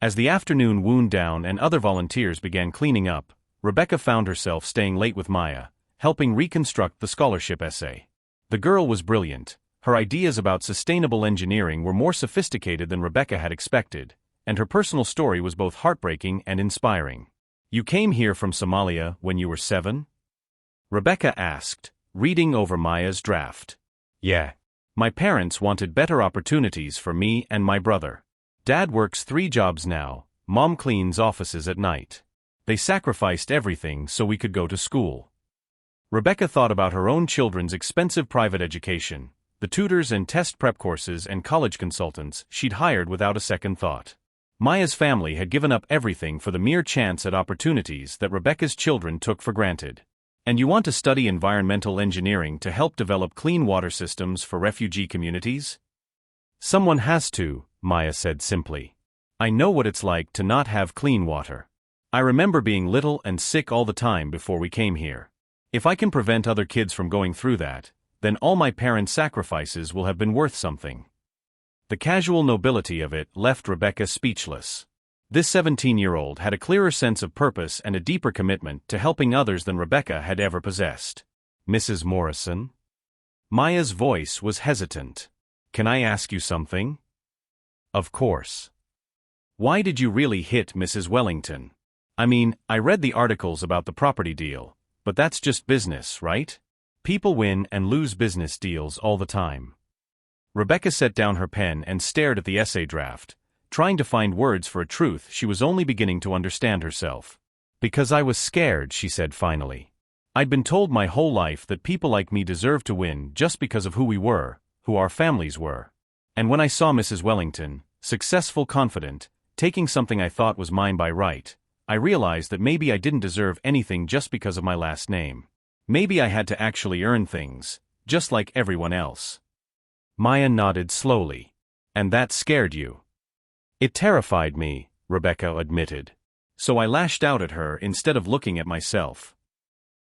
As the afternoon wound down and other volunteers began cleaning up, Rebecca found herself staying late with Maya, helping reconstruct the scholarship essay. The girl was brilliant. Her ideas about sustainable engineering were more sophisticated than Rebecca had expected, and her personal story was both heartbreaking and inspiring. You came here from Somalia when you were 7? Rebecca asked, reading over Maya's draft. Yeah. My parents wanted better opportunities for me and my brother. Dad works 3 jobs now, Mom cleans offices at night. They sacrificed everything so we could go to school. Rebecca thought about her own children's expensive private education, the tutors and test prep courses and college consultants she'd hired without a second thought. Maya's family had given up everything for the mere chance at opportunities that Rebecca's children took for granted. And you want to study environmental engineering to help develop clean water systems for refugee communities? Someone has to, Maya said simply. I know what it's like to not have clean water. I remember being little and sick all the time before we came here. If I can prevent other kids from going through that, then all my parents' sacrifices will have been worth something. The casual nobility of it left Rebecca speechless. This 17-year-old had a clearer sense of purpose and a deeper commitment to helping others than Rebecca had ever possessed. Mrs. Morrison? Maya's voice was hesitant. Can I ask you something? Of course. Why did you really hit Mrs. Wellington? I mean, I read the articles about the property deal, but that's just business, right? People win and lose business deals all the time. Rebecca set down her pen and stared at the essay draft, trying to find words for a truth she was only beginning to understand herself. Because I was scared, she said finally. I'd been told my whole life that people like me deserved to win just because of who we were, who our families were. And when I saw Mrs. Wellington, successful, confident, taking something I thought was mine by right, I realized that maybe I didn't deserve anything just because of my last name. Maybe I had to actually earn things, just like everyone else. Maya nodded slowly. And that scared you? It terrified me, Rebecca admitted. So I lashed out at her instead of looking at myself.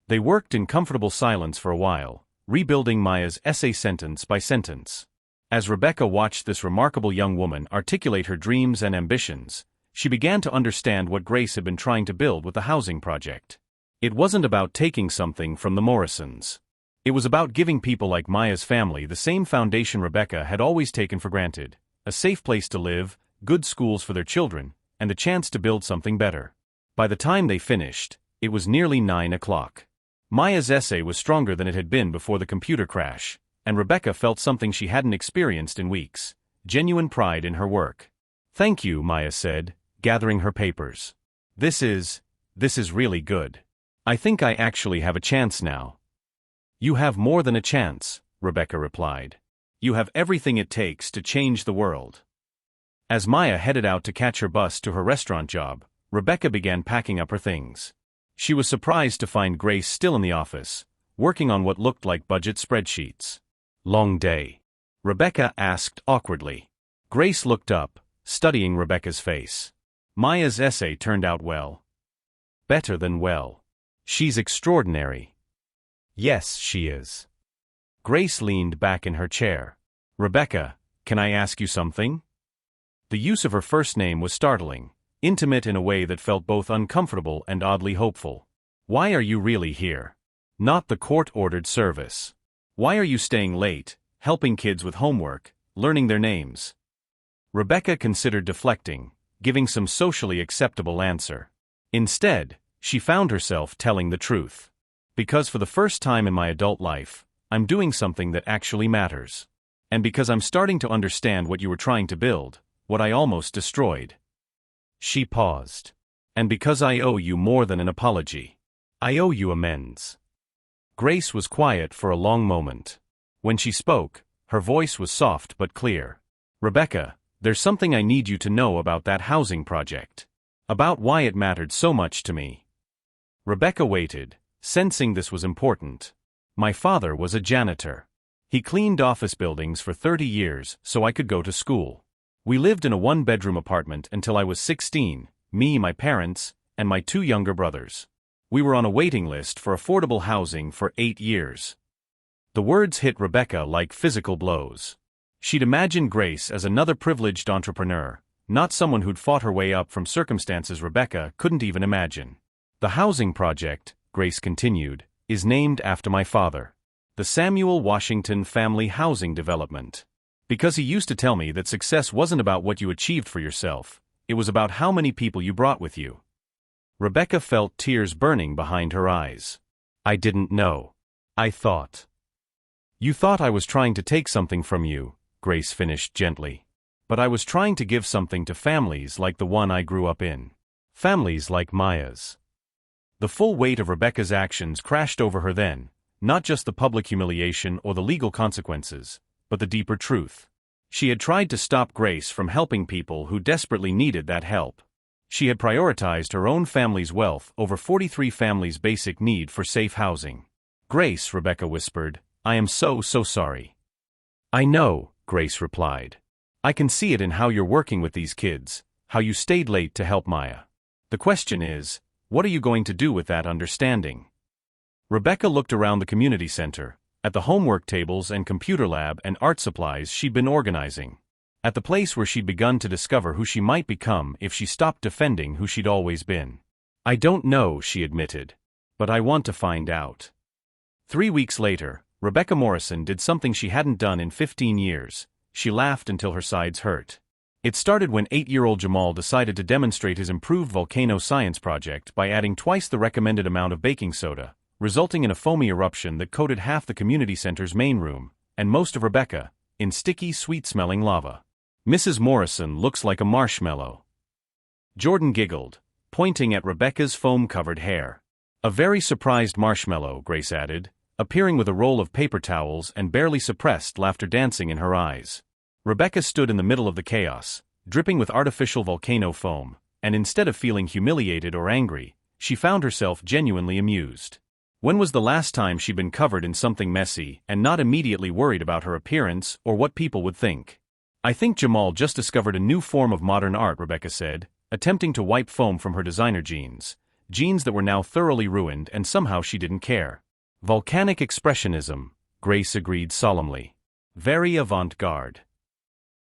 They worked in comfortable silence for a while, rebuilding Maya's essay sentence by sentence. As Rebecca watched this remarkable young woman articulate her dreams and ambitions, she began to understand what Grace had been trying to build with the housing project. It wasn't about taking something from the Morrisons. It was about giving people like Maya's family the same foundation Rebecca had always taken for granted: a safe place to live, good schools for their children, and the chance to build something better. By the time they finished, it was nearly 9 o'clock. Maya's essay was stronger than it had been before the computer crash, and Rebecca felt something she hadn't experienced in weeks: genuine pride in her work. Thank you, Maya said, gathering her papers. This is really good. I think I actually have a chance now. You have more than a chance, Rebecca replied. You have everything it takes to change the world. As Maya headed out to catch her bus to her restaurant job, Rebecca began packing up her things. She was surprised to find Grace still in the office, working on what looked like budget spreadsheets. Long day? Rebecca asked awkwardly. Grace looked up, studying Rebecca's face. Maya's essay turned out well. Better than well. She's extraordinary. Yes, she is. Grace leaned back in her chair. Rebecca, can I ask you something? The use of her first name was startling, intimate in a way that felt both uncomfortable and oddly hopeful. Why are you really here? Not the court-ordered service. Why are you staying late, helping kids with homework, learning their names? Rebecca considered deflecting, giving some socially acceptable answer. Instead, she found herself telling the truth. Because for the first time in my adult life, I'm doing something that actually matters. And because I'm starting to understand what you were trying to build, what I almost destroyed. She paused. And because I owe you more than an apology. I owe you amends. Grace was quiet for a long moment. When she spoke, her voice was soft but clear. Rebecca, there's something I need you to know about that housing project. About why it mattered so much to me. Rebecca waited, sensing this was important. My father was a janitor. He cleaned office buildings for 30 years so I could go to school. We lived in a 1-bedroom apartment until I was 16, me, my parents, and my 2 younger brothers. We were on a waiting list for affordable housing for 8 years. The words hit Rebecca like physical blows. She'd imagined Grace as another privileged entrepreneur, not someone who'd fought her way up from circumstances Rebecca couldn't even imagine. The housing project, Grace continued, is named after my father. The Samuel Washington Family Housing Development. Because he used to tell me that success wasn't about what you achieved for yourself, it was about how many people you brought with you. Rebecca felt tears burning behind her eyes. I didn't know. I thought. You thought I was trying to take something from you, Grace finished gently. But I was trying to give something to families like the one I grew up in. Families like Maya's. The full weight of Rebecca's actions crashed over her then, not just the public humiliation or the legal consequences, but the deeper truth. She had tried to stop Grace from helping people who desperately needed that help. She had prioritized her own family's wealth over 43 families' basic need for safe housing. Grace, Rebecca whispered, I am so sorry. I know, Grace replied. I can see it in how you're working with these kids, how you stayed late to help Maya. The question is, what are you going to do with that understanding? Rebecca looked around the community center, at the homework tables and computer lab and art supplies she'd been organizing. At the place where she'd begun to discover who she might become if she stopped defending who she'd always been. I don't know, she admitted. But I want to find out. 3 weeks later, Rebecca Morrison did something she hadn't done in 15 years. She laughed until her sides hurt. It started when 8-year-old Jamal decided to demonstrate his improved volcano science project by adding twice the recommended amount of baking soda, resulting in a foamy eruption that coated half the community center's main room, and most of Rebecca, in sticky, sweet-smelling lava. Mrs. Morrison looks like a marshmallow. Jordan giggled, pointing at Rebecca's foam-covered hair. A very surprised marshmallow, Grace added, appearing with a roll of paper towels and barely suppressed laughter dancing in her eyes. Rebecca stood in the middle of the chaos, dripping with artificial volcano foam, and instead of feeling humiliated or angry, she found herself genuinely amused. When was the last time she'd been covered in something messy and not immediately worried about her appearance or what people would think? I think Jamal just discovered a new form of modern art, Rebecca said, attempting to wipe foam from her designer jeans that were now thoroughly ruined, and somehow she didn't care. Volcanic expressionism, Grace agreed solemnly. Very avant-garde.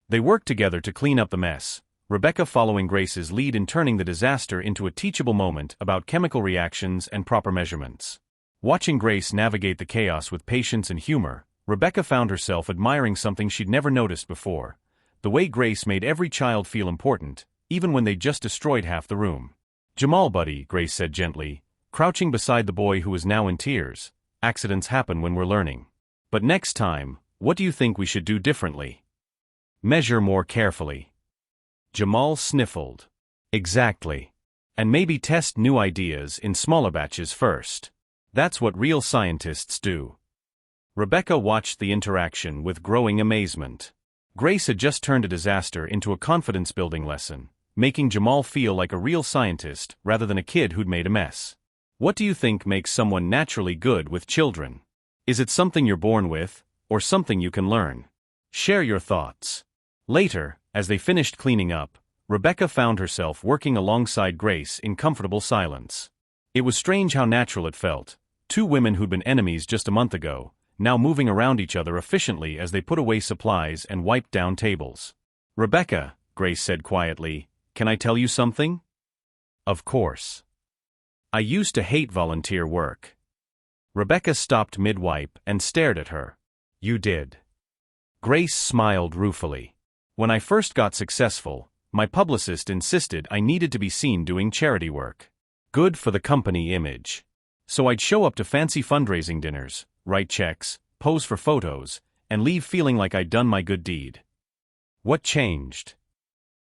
They worked together to clean up the mess, Rebecca following Grace's lead in turning the disaster into a teachable moment about chemical reactions and proper measurements. Watching Grace navigate the chaos with patience and humor, Rebecca found herself admiring something she'd never noticed before: the way Grace made every child feel important, even when they'd just destroyed half the room. Jamal, buddy, Grace said gently, crouching beside the boy who was now in tears. Accidents happen when we're learning. But next time, what do you think we should do differently? Measure more carefully. Jamal sniffled. Exactly. And maybe test new ideas in smaller batches first. That's what real scientists do. Rebecca watched the interaction with growing amazement. Grace had just turned a disaster into a confidence-building lesson, making Jamal feel like a real scientist rather than a kid who'd made a mess. What do you think makes someone naturally good with children? Is it something you're born with, or something you can learn? Share your thoughts. Later, as they finished cleaning up, Rebecca found herself working alongside Grace in comfortable silence. It was strange how natural it felt. Two women who'd been enemies just a month ago, now moving around each other efficiently as they put away supplies and wiped down tables. Rebecca, Grace said quietly, can I tell you something? Of course. I used to hate volunteer work. Rebecca stopped mid-wipe and stared at her. You did. Grace smiled ruefully. When I first got successful, my publicist insisted I needed to be seen doing charity work. Good for the company image. So I'd show up to fancy fundraising dinners, write checks, pose for photos, and leave feeling like I'd done my good deed. What changed?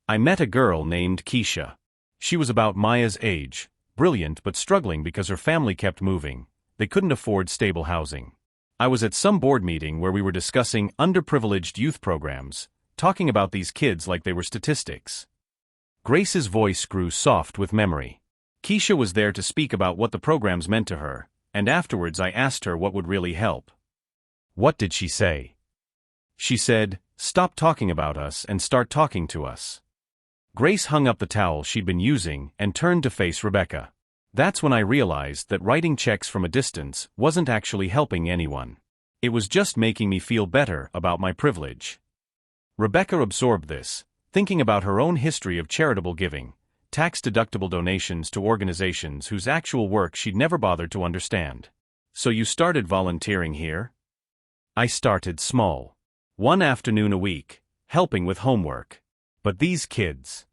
I met a girl named Keisha. She was about Maya's age, brilliant but struggling because her family kept moving. They couldn't afford stable housing. I was at some board meeting where we were discussing underprivileged youth programs, talking about these kids like they were statistics. Grace's voice grew soft with memory. Keisha was there to speak about what the programs meant to her, and afterwards I asked her what would really help. What did she say? She said, stop talking about us and start talking to us. Grace hung up the towel she'd been using and turned to face Rebecca. That's when I realized that writing checks from a distance wasn't actually helping anyone. It was just making me feel better about my privilege. Rebecca absorbed this, thinking about her own history of charitable giving, tax-deductible donations to organizations whose actual work she'd never bothered to understand. So you started volunteering here? I started small. 1 afternoon a week, helping with homework. But these kids.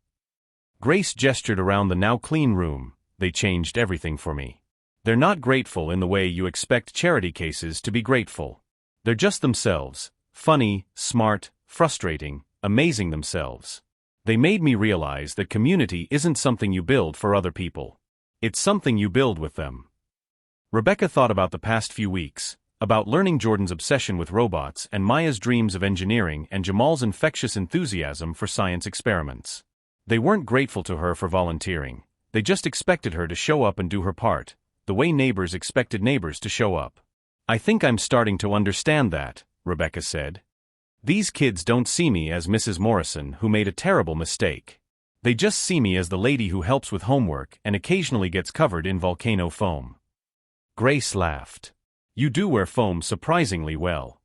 Grace gestured around the now clean room. They changed everything for me. They're not grateful in the way you expect charity cases to be grateful. They're just themselves, funny, smart, frustrating, amazing themselves. They made me realize that community isn't something you build for other people. It's something you build with them. Rebecca thought about the past few weeks, about learning Jordan's obsession with robots and Maya's dreams of engineering and Jamal's infectious enthusiasm for science experiments. They weren't grateful to her for volunteering, they just expected her to show up and do her part, the way neighbors expected neighbors to show up. "I think I'm starting to understand that," Rebecca said. "These kids don't see me as Mrs. Morrison who made a terrible mistake. They just see me as the lady who helps with homework and occasionally gets covered in volcano foam." Grace laughed. "You do wear foam surprisingly well."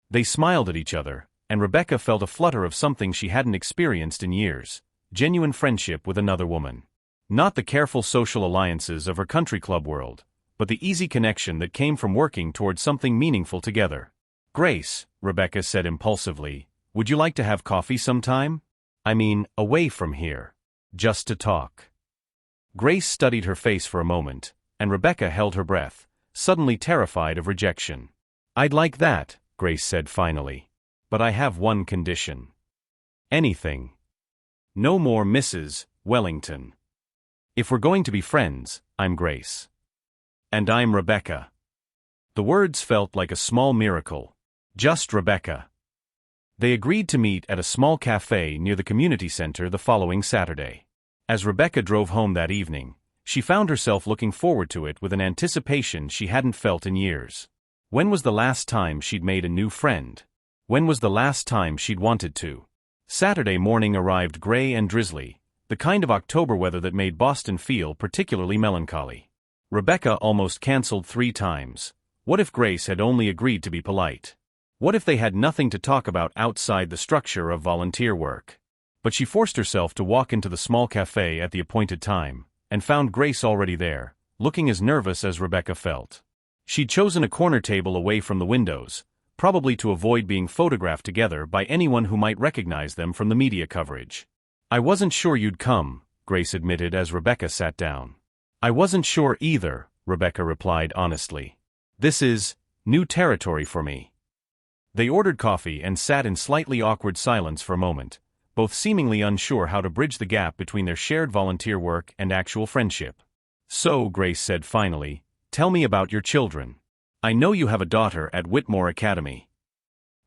They smiled at each other, and Rebecca felt a flutter of something she hadn't experienced in years, genuine friendship with another woman. Not the careful social alliances of her country club world, but the easy connection that came from working towards something meaningful together. "Grace," Rebecca said impulsively, "would you like to have coffee sometime? I mean, away from here. Just to talk." Grace studied her face for a moment, and Rebecca held her breath, suddenly terrified of rejection. "I'd like that," Grace said finally. "But I have one condition." "Anything." "No more Mrs. Wellington. If we're going to be friends, I'm Grace." "And I'm Rebecca." The words felt like a small miracle. Just Rebecca. They agreed to meet at a small cafe near the community center the following Saturday. As Rebecca drove home that evening, she found herself looking forward to it with an anticipation she hadn't felt in years. When was the last time she'd made a new friend? When was the last time she'd wanted to? Saturday morning arrived gray and drizzly, the kind of October weather that made Boston feel particularly melancholy. Rebecca almost canceled 3 times. What if Grace had only agreed to be polite? What if they had nothing to talk about outside the structure of volunteer work? But she forced herself to walk into the small cafe at the appointed time, and found Grace already there, looking as nervous as Rebecca felt. She'd chosen a corner table away from the windows, probably to avoid being photographed together by anyone who might recognize them from the media coverage. "I wasn't sure you'd come," Grace admitted as Rebecca sat down. "I wasn't sure either," Rebecca replied honestly. "This is new territory for me." They ordered coffee and sat in slightly awkward silence for a moment, both seemingly unsure how to bridge the gap between their shared volunteer work and actual friendship. "So," Grace said finally, "tell me about your children. I know you have a daughter at Whitmore Academy."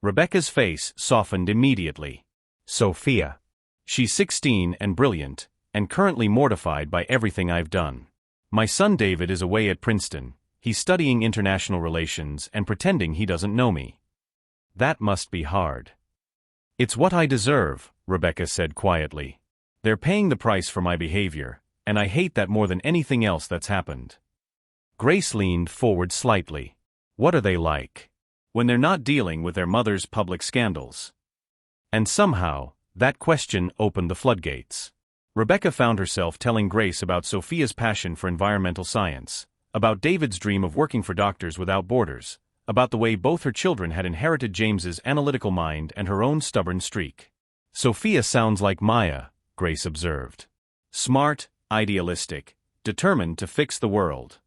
Rebecca's face softened immediately. "Sophia. She's 16 and brilliant, and currently mortified by everything I've done. My son David is away at Princeton. He's studying international relations and pretending he doesn't know me. That must be hard." "It's what I deserve," Rebecca said quietly. "They're paying the price for my behavior, and I hate that more than anything else that's happened." Grace leaned forward slightly. "What are they like when they're not dealing with their mother's public scandals?" And somehow, that question opened the floodgates. Rebecca found herself telling Grace about Sophia's passion for environmental science, about David's dream of working for Doctors Without Borders, about the way both her children had inherited James's analytical mind and her own stubborn streak. "Sophia sounds like Maya," Grace observed. "Smart, idealistic, determined to fix the world."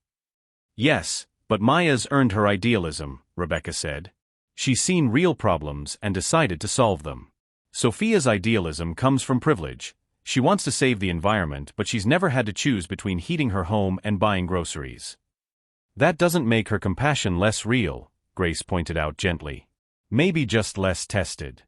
"Yes, but Maya's earned her idealism," Rebecca said. "She's seen real problems and decided to solve them. Sophia's idealism comes from privilege. She wants to save the environment, but she's never had to choose between heating her home and buying groceries." "That doesn't make her compassion less real," Grace pointed out gently. "Maybe just less tested."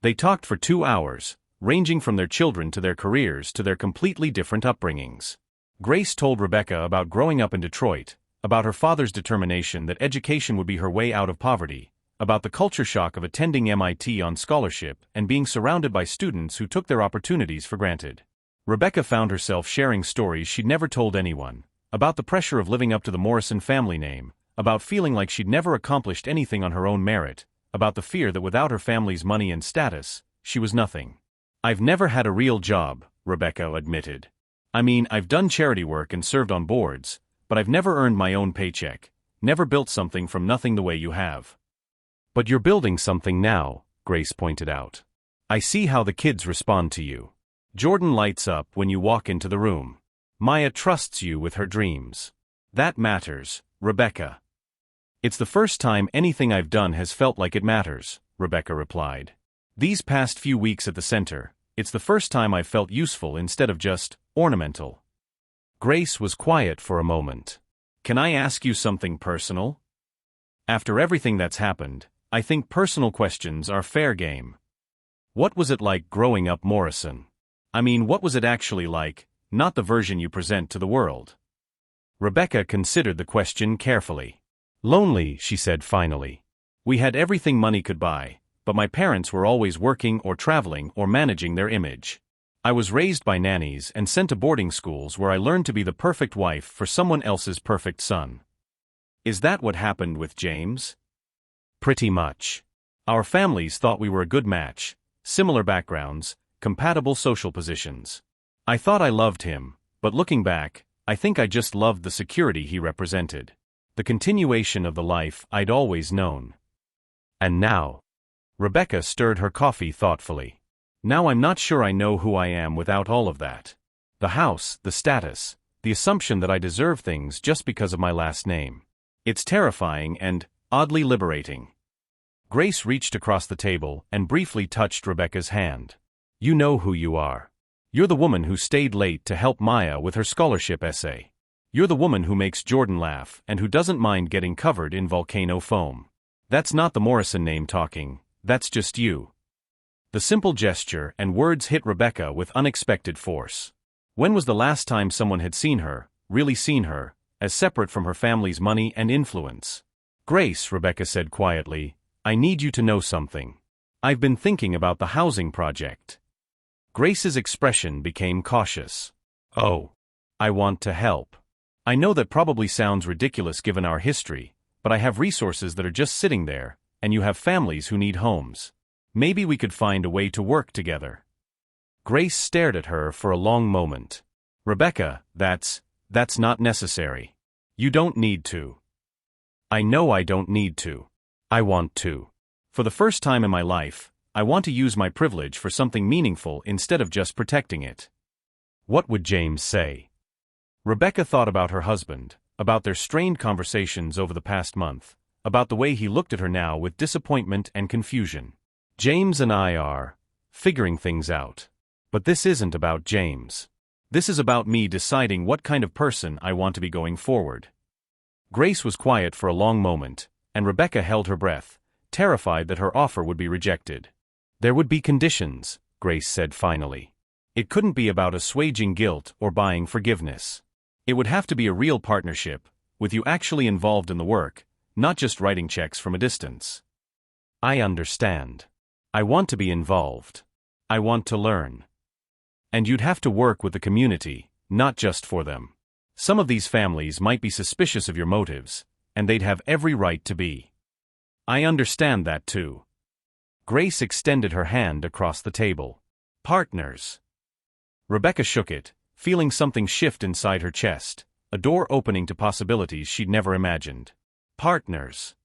They talked for 2 hours, ranging from their children to their careers to their completely different upbringings. Grace told Rebecca about growing up in Detroit, about her father's determination that education would be her way out of poverty, about the culture shock of attending MIT on scholarship and being surrounded by students who took their opportunities for granted. Rebecca found herself sharing stories she'd never told anyone, about the pressure of living up to the Morrison family name, about feeling like she'd never accomplished anything on her own merit, about the fear that without her family's money and status, she was nothing. "I've never had a real job," Rebecca admitted. "I mean, I've done charity work and served on boards, but I've never earned my own paycheck, never built something from nothing the way you have." "But you're building something now," Grace pointed out. "I see how the kids respond to you. Jordan lights up when you walk into the room. Maya trusts you with her dreams. That matters, Rebecca." It's the first time anything I've done has felt like it matters, Rebecca replied. These past few weeks at the center, it's the first time I've felt useful instead of just ornamental. Grace was quiet for a moment. Can I ask you something personal? After everything that's happened, I think personal questions are fair game. What was it like growing up Morrison? I mean, what was it actually like, not the version you present to the world? Rebecca considered the question carefully. Lonely, she said finally. We had everything money could buy, but my parents were always working or traveling or managing their image. I was raised by nannies and sent to boarding schools where I learned to be the perfect wife for someone else's perfect son. Is that what happened with James? Pretty much. Our families thought we were a good match, similar backgrounds, compatible social positions. I thought I loved him, but looking back, I think I just loved the security he represented. The continuation of the life I'd always known. And now? Rebecca stirred her coffee thoughtfully. Now I'm not sure I know who I am without all of that. The house, the status, the assumption that I deserve things just because of my last name. It's terrifying and oddly liberating. Grace reached across the table and briefly touched Rebecca's hand. You know who you are. You're the woman who stayed late to help Maya with her scholarship essay. You're the woman who makes Jordan laugh and who doesn't mind getting covered in volcano foam. That's not the Morrison name talking, that's just you. The simple gesture and words hit Rebecca with unexpected force. When was the last time someone had seen her, really seen her, as separate from her family's money and influence? Grace, Rebecca said quietly, I need you to know something. I've been thinking about the housing project. Grace's expression became cautious. Oh. I want to help. I know that probably sounds ridiculous given our history, but I have resources that are just sitting there, and you have families who need homes. Maybe we could find a way to work together. Grace stared at her for a long moment. Rebecca, that's not necessary. You don't need to. I know I don't need to. I want to. For the first time in my life, I want to use my privilege for something meaningful instead of just protecting it. What would James say? Rebecca thought about her husband, about their strained conversations over the past month, about the way he looked at her now with disappointment and confusion. James and I are figuring things out. But this isn't about James. This is about me deciding what kind of person I want to be going forward. Grace was quiet for a long moment, and Rebecca held her breath, terrified that her offer would be rejected. There would be conditions, Grace said finally. It couldn't be about assuaging guilt or buying forgiveness. It would have to be a real partnership, with you actually involved in the work, not just writing checks from a distance. I understand. I want to be involved. I want to learn. And you'd have to work with the community, not just for them. Some of these families might be suspicious of your motives, and they'd have every right to be. I understand that too. Grace extended her hand across the table. Partners. Rebecca shook it, feeling something shift inside her chest, a door opening to possibilities she'd never imagined. Partners.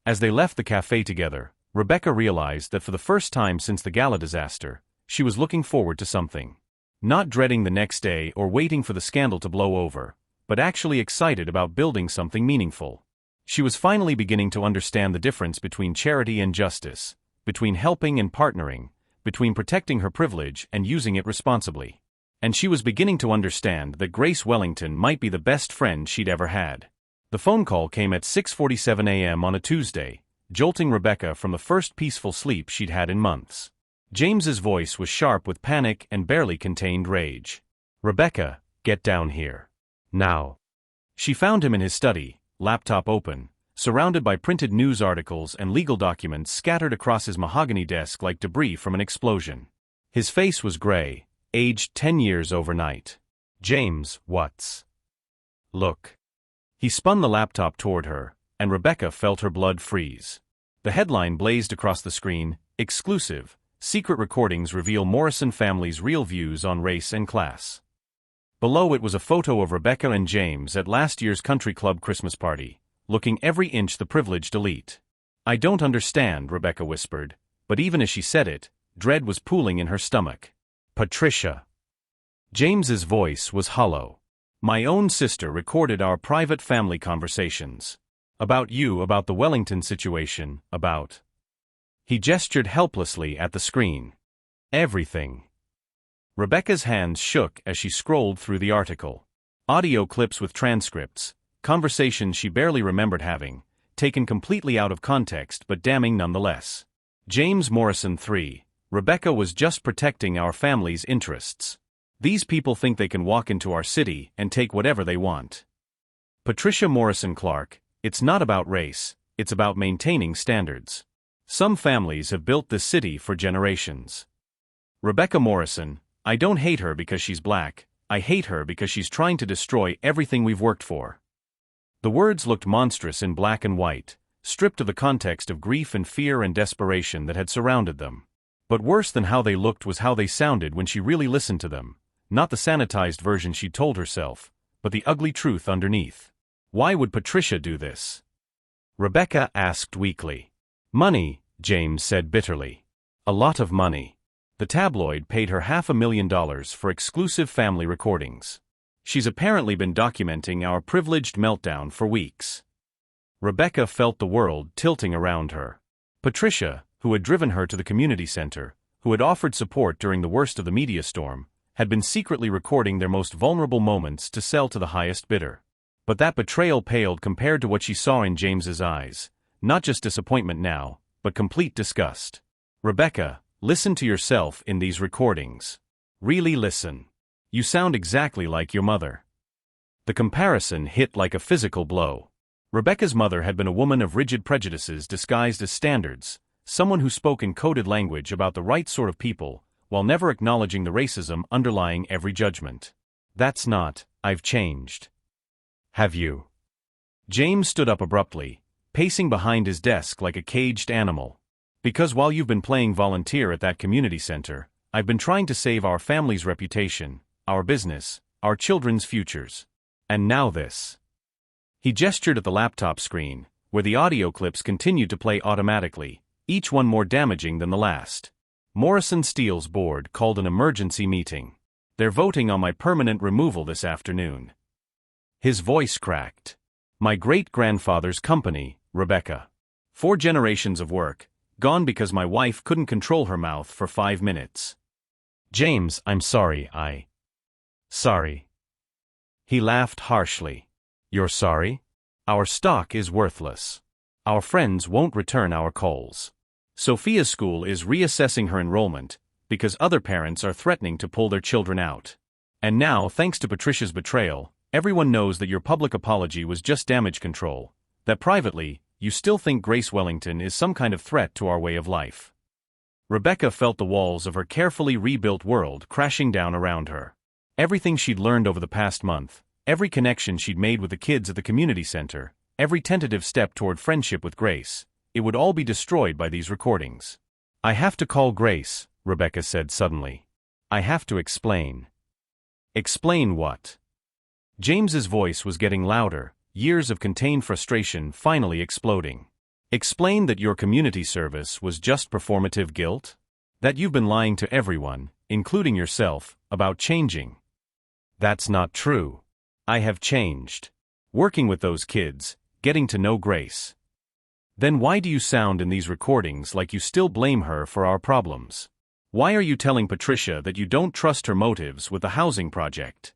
As they left the cafe together, Rebecca realized that for the first time since the gala disaster, she was looking forward to something. Not dreading the next day or waiting for the scandal to blow over, but actually excited about building something meaningful. She was finally beginning to understand the difference between charity and justice, between helping and partnering, between protecting her privilege and using it responsibly. And she was beginning to understand that Grace Wellington might be the best friend she'd ever had. The phone call came at 6:47 a.m. on a Tuesday, jolting Rebecca from the first peaceful sleep she'd had in months. James's voice was sharp with panic and barely contained rage. Rebecca, get down here. Now. She found him in his study, laptop open, surrounded by printed news articles and legal documents scattered across his mahogany desk like debris from an explosion. His face was gray, aged 10 years overnight. James, what's? Look. He spun the laptop toward her, and Rebecca felt her blood freeze. The headline blazed across the screen, exclusive. Secret recordings reveal Morrison family's real views on race and class. Below it was a photo of Rebecca and James at last year's country club Christmas party, looking every inch the privileged elite. I don't understand, Rebecca whispered, but even as she said it, dread was pooling in her stomach. Patricia. James's voice was hollow. My own sister recorded our private family conversations. About you, about the Wellington situation, about... He gestured helplessly at the screen. Everything. Rebecca's hands shook as she scrolled through the article. Audio clips with transcripts, conversations she barely remembered having, taken completely out of context but damning nonetheless. James Morrison 3. Rebecca was just protecting our family's interests. These people think they can walk into our city and take whatever they want. Patricia Morrison Clark, it's not about race, it's about maintaining standards. Some families have built this city for generations. Rebecca Morrison, I don't hate her because she's black, I hate her because she's trying to destroy everything we've worked for. The words looked monstrous in black and white, stripped of the context of grief and fear and desperation that had surrounded them. But worse than how they looked was how they sounded when she really listened to them, not the sanitized version she'd told herself, but the ugly truth underneath. Why would Patricia do this? Rebecca asked weakly. Money, James said bitterly. A lot of money. The tabloid paid her $500,000 for exclusive family recordings. She's apparently been documenting our privileged meltdown for weeks. Rebecca felt the world tilting around her. Patricia, who had driven her to the community center, who had offered support during the worst of the media storm, had been secretly recording their most vulnerable moments to sell to the highest bidder. But that betrayal paled compared to what she saw in James's eyes, not just disappointment now, but complete disgust. Rebecca, listen to yourself in these recordings. Really listen. You sound exactly like your mother. The comparison hit like a physical blow. Rebecca's mother had been a woman of rigid prejudices disguised as standards, someone who spoke in coded language about the right sort of people, while never acknowledging the racism underlying every judgment. That's not, I've changed. Have you? James stood up abruptly, pacing behind his desk like a caged animal. Because while you've been playing volunteer at that community center, I've been trying to save our family's reputation, our business, our children's futures. And now this. He gestured at the laptop screen, where the audio clips continued to play automatically, each one more damaging than the last. Morrison Steele's board called an emergency meeting. They're voting on my permanent removal this afternoon. His voice cracked. My great-grandfather's company, Rebecca. 4 generations of work, gone because my wife couldn't control her mouth for 5 minutes. James, I'm sorry, Sorry. He laughed harshly. You're sorry? Our stock is worthless. Our friends won't return our calls. Sophia's school is reassessing her enrollment, because other parents are threatening to pull their children out. And now, thanks to Patricia's betrayal, everyone knows that your public apology was just damage control, that privately, you still think Grace Wellington is some kind of threat to our way of life. Rebecca felt the walls of her carefully rebuilt world crashing down around her. Everything she'd learned over the past month, every connection she'd made with the kids at the community center, every tentative step toward friendship with Grace, it would all be destroyed by these recordings. I have to call Grace, Rebecca said suddenly. I have to explain. Explain what? James's voice was getting louder, years of contained frustration finally exploding. Explain that your community service was just performative guilt? That you've been lying to everyone, including yourself, about changing? That's not true. I have changed. Working with those kids, getting to know Grace. Then why do you sound in these recordings like you still blame her for our problems? Why are you telling Patricia that you don't trust her motives with the housing project?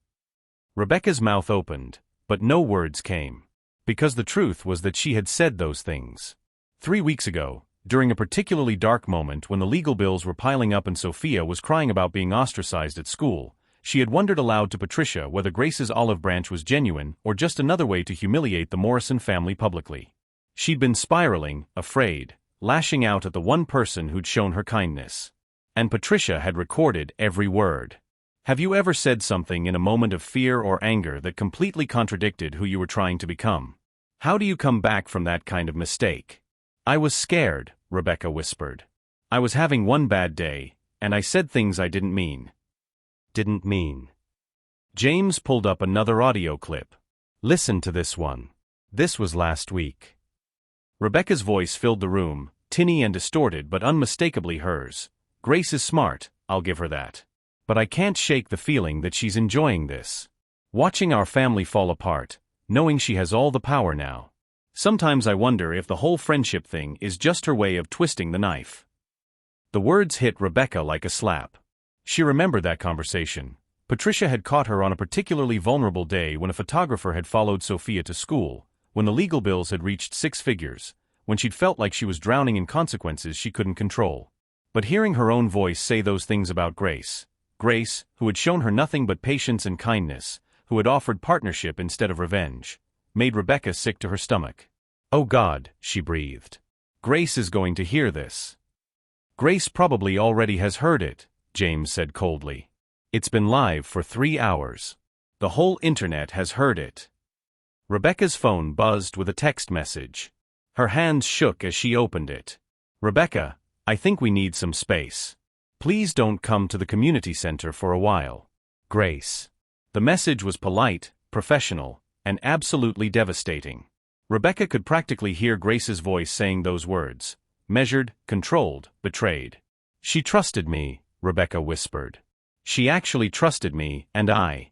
Rebecca's mouth opened, but no words came. Because the truth was that she had said those things. 3 weeks ago, during a particularly dark moment when the legal bills were piling up and Sophia was crying about being ostracized at school, she had wondered aloud to Patricia whether Grace's olive branch was genuine or just another way to humiliate the Morrison family publicly. She'd been spiraling, afraid, lashing out at the one person who'd shown her kindness. And Patricia had recorded every word. Have you ever said something in a moment of fear or anger that completely contradicted who you were trying to become? How do you come back from that kind of mistake? I was scared, Rebecca whispered. I was having one bad day, and I said things I didn't mean. Didn't mean. James pulled up another audio clip. Listen to this one. This was last week. Rebecca's voice filled the room, tinny and distorted but unmistakably hers. Grace is smart, I'll give her that. But I can't shake the feeling that she's enjoying this. Watching our family fall apart, knowing she has all the power now. Sometimes I wonder if the whole friendship thing is just her way of twisting the knife. The words hit Rebecca like a slap. She remembered that conversation. Patricia had caught her on a particularly vulnerable day when a photographer had followed Sophia to school, when the legal bills had reached 6 figures, when she'd felt like she was drowning in consequences she couldn't control. But hearing her own voice say those things about Grace, who had shown her nothing but patience and kindness, who had offered partnership instead of revenge, made Rebecca sick to her stomach. "Oh God," she breathed. "Grace is going to hear this." "Grace probably already has heard it," James said coldly. "It's been live for 3 hours. The whole internet has heard it." Rebecca's phone buzzed with a text message. Her hands shook as she opened it. "Rebecca, I think we need some space. Please don't come to the community center for a while. Grace." The message was polite, professional, and absolutely devastating. Rebecca could practically hear Grace's voice saying those words. Measured, controlled, betrayed. "She trusted me," Rebecca whispered. "She actually trusted me, and I."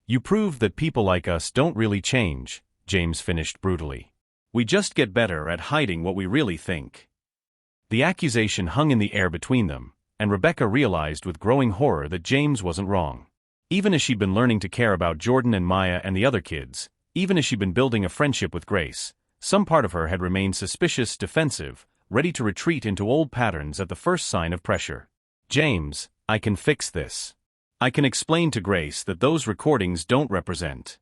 "You proved that people like us don't really change," James finished brutally. "We just get better at hiding what we really think." The accusation hung in the air between them, and Rebecca realized with growing horror that James wasn't wrong. Even as she'd been learning to care about Jordan and Maya and the other kids, even as she'd been building a friendship with Grace, some part of her had remained suspicious, defensive, ready to retreat into old patterns at the first sign of pressure. "James, I can fix this. I can explain to Grace that those recordings don't represent."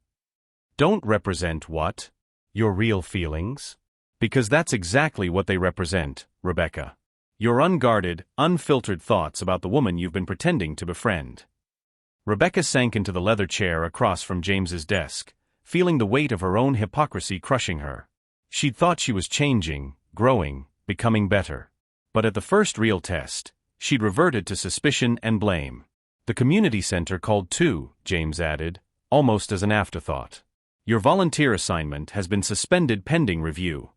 "Don't represent what? Your real feelings?" "Because that's exactly what they represent, Rebecca. Your unguarded, unfiltered thoughts about the woman you've been pretending to befriend." Rebecca sank into the leather chair across from James's desk, feeling the weight of her own hypocrisy crushing her. She'd thought she was changing, growing, becoming better. But at the first real test, she'd reverted to suspicion and blame. "The community center called too," James added, almost as an afterthought. "Your volunteer assignment has been suspended pending review."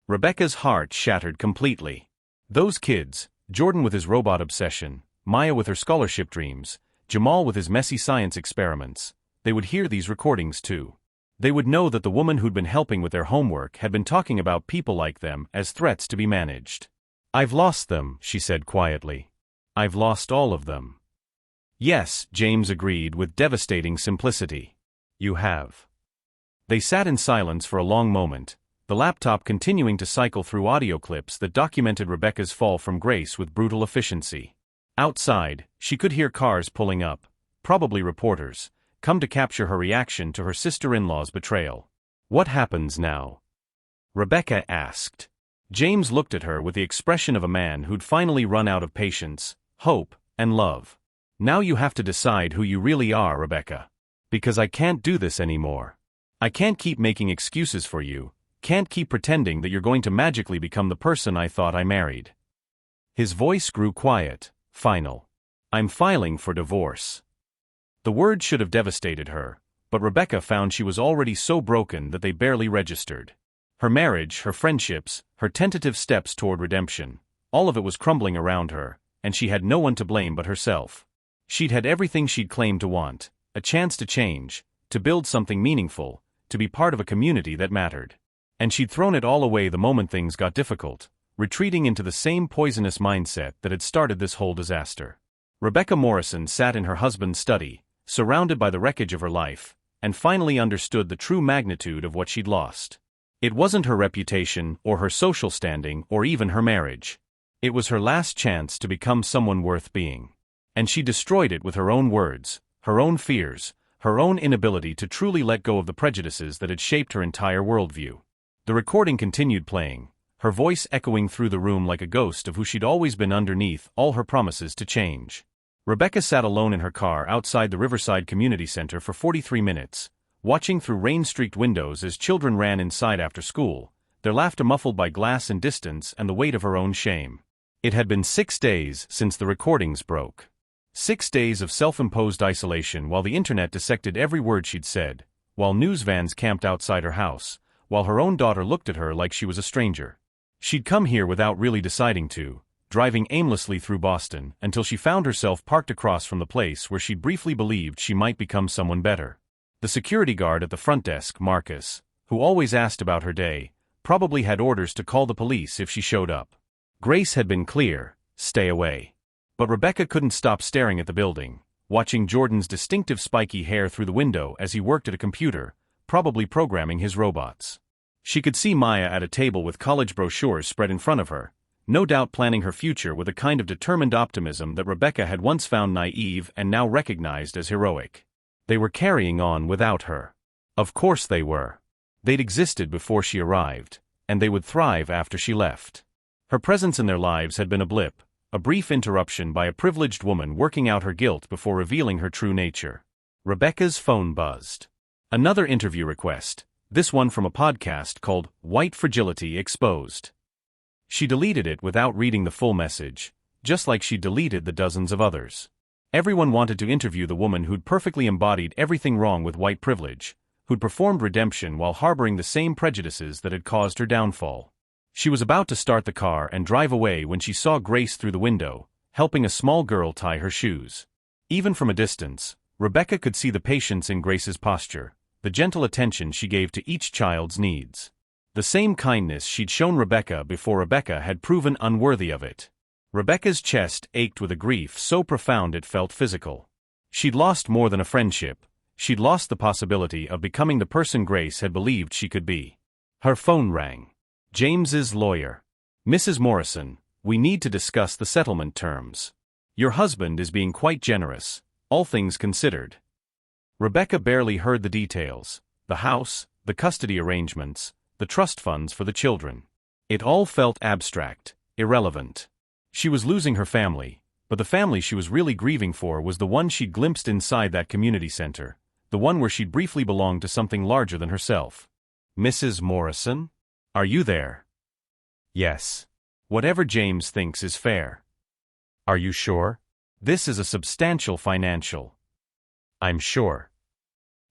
Rebecca's heart shattered completely. Those kids, Jordan with his robot obsession, Maya with her scholarship dreams, Jamal with his messy science experiments, they would hear these recordings too. They would know that the woman who'd been helping with their homework had been talking about people like them as threats to be managed. "I've lost them," she said quietly. "I've lost all of them." "Yes," James agreed with devastating simplicity. "You have." They sat in silence for a long moment, the laptop continuing to cycle through audio clips that documented Rebecca's fall from grace with brutal efficiency. Outside, she could hear cars pulling up, probably reporters, come to capture her reaction to her sister-in-law's betrayal. "What happens now?" Rebecca asked. James looked at her with the expression of a man who'd finally run out of patience, hope, and love. "Now you have to decide who you really are, Rebecca. Because I can't do this anymore. I can't keep making excuses for you, can't keep pretending that you're going to magically become the person I thought I married." His voice grew quiet, final. "I'm filing for divorce." The word should have devastated her, but Rebecca found she was already so broken that they barely registered. Her marriage, her friendships, her tentative steps toward redemption, all of it was crumbling around her, and she had no one to blame but herself. She'd had everything she'd claimed to want, a chance to change, to build something meaningful, to be part of a community that mattered. And she'd thrown it all away the moment things got difficult, retreating into the same poisonous mindset that had started this whole disaster. Rebecca Morrison sat in her husband's study, surrounded by the wreckage of her life, and finally understood the true magnitude of what she'd lost. It wasn't her reputation, or her social standing, or even her marriage. It was her last chance to become someone worth being. And she destroyed it with her own words, her own fears, her own inability to truly let go of the prejudices that had shaped her entire worldview. The recording continued playing, her voice echoing through the room like a ghost of who she'd always been underneath all her promises to change. Rebecca sat alone in her car outside the Riverside Community Center for 43 minutes, watching through rain-streaked windows as children ran inside after school, their laughter muffled by glass and distance and the weight of her own shame. It had been 6 days since the recordings broke. 6 days of self-imposed isolation while the internet dissected every word she'd said, while news vans camped outside her house, while her own daughter looked at her like she was a stranger. She'd come here without really deciding to, driving aimlessly through Boston until she found herself parked across from the place where she'd briefly believed she might become someone better. The security guard at the front desk, Marcus, who always asked about her day, probably had orders to call the police if she showed up. Grace had been clear, stay away. But Rebecca couldn't stop staring at the building, watching Jordan's distinctive spiky hair through the window as he worked at a computer, probably programming his robots. She could see Maya at a table with college brochures spread in front of her, no doubt planning her future with a kind of determined optimism that Rebecca had once found naive and now recognized as heroic. They were carrying on without her. Of course they were. They'd existed before she arrived, and they would thrive after she left. Her presence in their lives had been a blip, a brief interruption by a privileged woman working out her guilt before revealing her true nature. Rebecca's phone buzzed. Another interview request, this one from a podcast called White Fragility Exposed. She deleted it without reading the full message, just like she deleted the dozens of others. Everyone wanted to interview the woman who'd perfectly embodied everything wrong with white privilege, who'd performed redemption while harboring the same prejudices that had caused her downfall. She was about to start the car and drive away when she saw Grace through the window, helping a small girl tie her shoes. Even from a distance, Rebecca could see the patience in Grace's posture, the gentle attention she gave to each child's needs. The same kindness she'd shown Rebecca before Rebecca had proven unworthy of it. Rebecca's chest ached with a grief so profound it felt physical. She'd lost more than a friendship. She'd lost the possibility of becoming the person Grace had believed she could be. Her phone rang. James's lawyer. Mrs. Morrison, we need to discuss the settlement terms. Your husband is being quite generous, all things considered. Rebecca barely heard the details. The house, the custody arrangements, the trust funds for the children. It all felt abstract, irrelevant. She was losing her family, but the family she was really grieving for was the one she'd glimpsed inside that community center, the one where she'd briefly belonged to something larger than herself. Mrs. Morrison? Are you there? Yes. Whatever James thinks is fair. Are you sure? This is a substantial financial. I'm sure.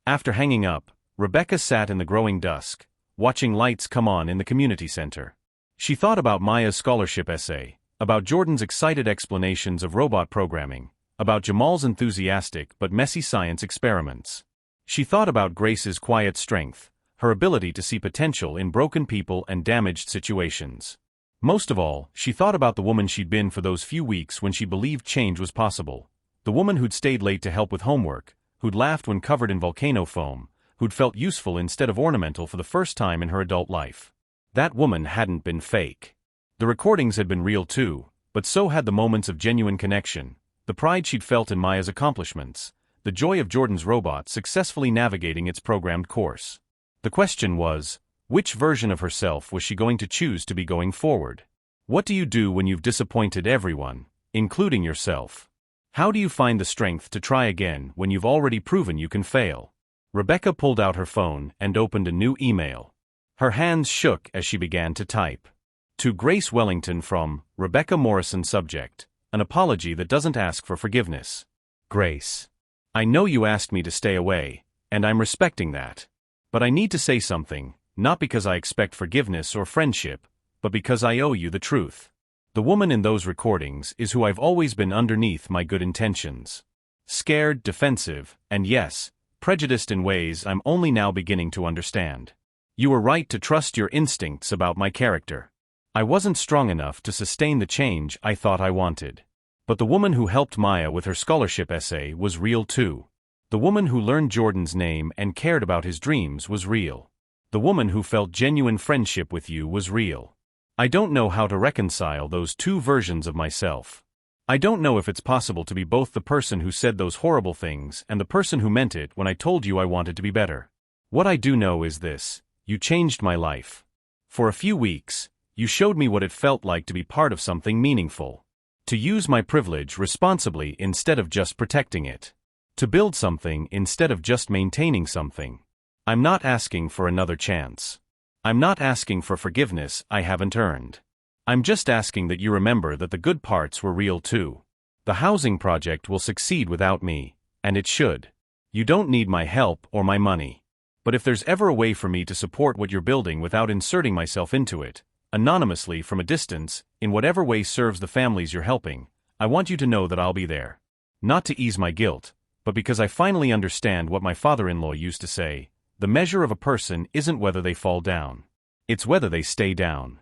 After hanging up, Rebecca sat in the growing dusk, watching lights come on in the community center. She thought about Maya's scholarship essay, about Jordan's excited explanations of robot programming, about Jamal's enthusiastic but messy science experiments. She thought about Grace's quiet strength, her ability to see potential in broken people and damaged situations. Most of all, she thought about the woman she'd been for those few weeks when she believed change was possible, the woman who'd stayed late to help with homework, who'd laughed when covered in volcano foam, who'd felt useful instead of ornamental for the first time in her adult life. That woman hadn't been fake. The recordings had been real too, but so had the moments of genuine connection, the pride she'd felt in Maya's accomplishments, the joy of Jordan's robot successfully navigating its programmed course. The question was, which version of herself was she going to choose to be going forward? What do you do when you've disappointed everyone, including yourself? How do you find the strength to try again when you've already proven you can fail? Rebecca pulled out her phone and opened a new email. Her hands shook as she began to type. To Grace Wellington from Rebecca Morrison. Subject: an apology that doesn't ask for forgiveness. Grace. I know you asked me to stay away, and I'm respecting that. But I need to say something, not because I expect forgiveness or friendship, but because I owe you the truth. The woman in those recordings is who I've always been underneath my good intentions. Scared, defensive, and yes, prejudiced in ways I'm only now beginning to understand. You were right to trust your instincts about my character. I wasn't strong enough to sustain the change I thought I wanted. But the woman who helped Maya with her scholarship essay was real too. The woman who learned Jordan's name and cared about his dreams was real. The woman who felt genuine friendship with you was real. I don't know how to reconcile those two versions of myself. I don't know if it's possible to be both the person who said those horrible things and the person who meant it when I told you I wanted to be better. What I do know is this: you changed my life. For a few weeks, you showed me what it felt like to be part of something meaningful. To use my privilege responsibly instead of just protecting it. To build something instead of just maintaining something. I'm not asking for another chance. I'm not asking for forgiveness I haven't earned. I'm just asking that you remember that the good parts were real too. The housing project will succeed without me, and it should. You don't need my help or my money. But if there's ever a way for me to support what you're building without inserting myself into it, anonymously from a distance, in whatever way serves the families you're helping, I want you to know that I'll be there. Not to ease my guilt, but because I finally understand what my father-in-law used to say: the measure of a person isn't whether they fall down. It's whether they stay down.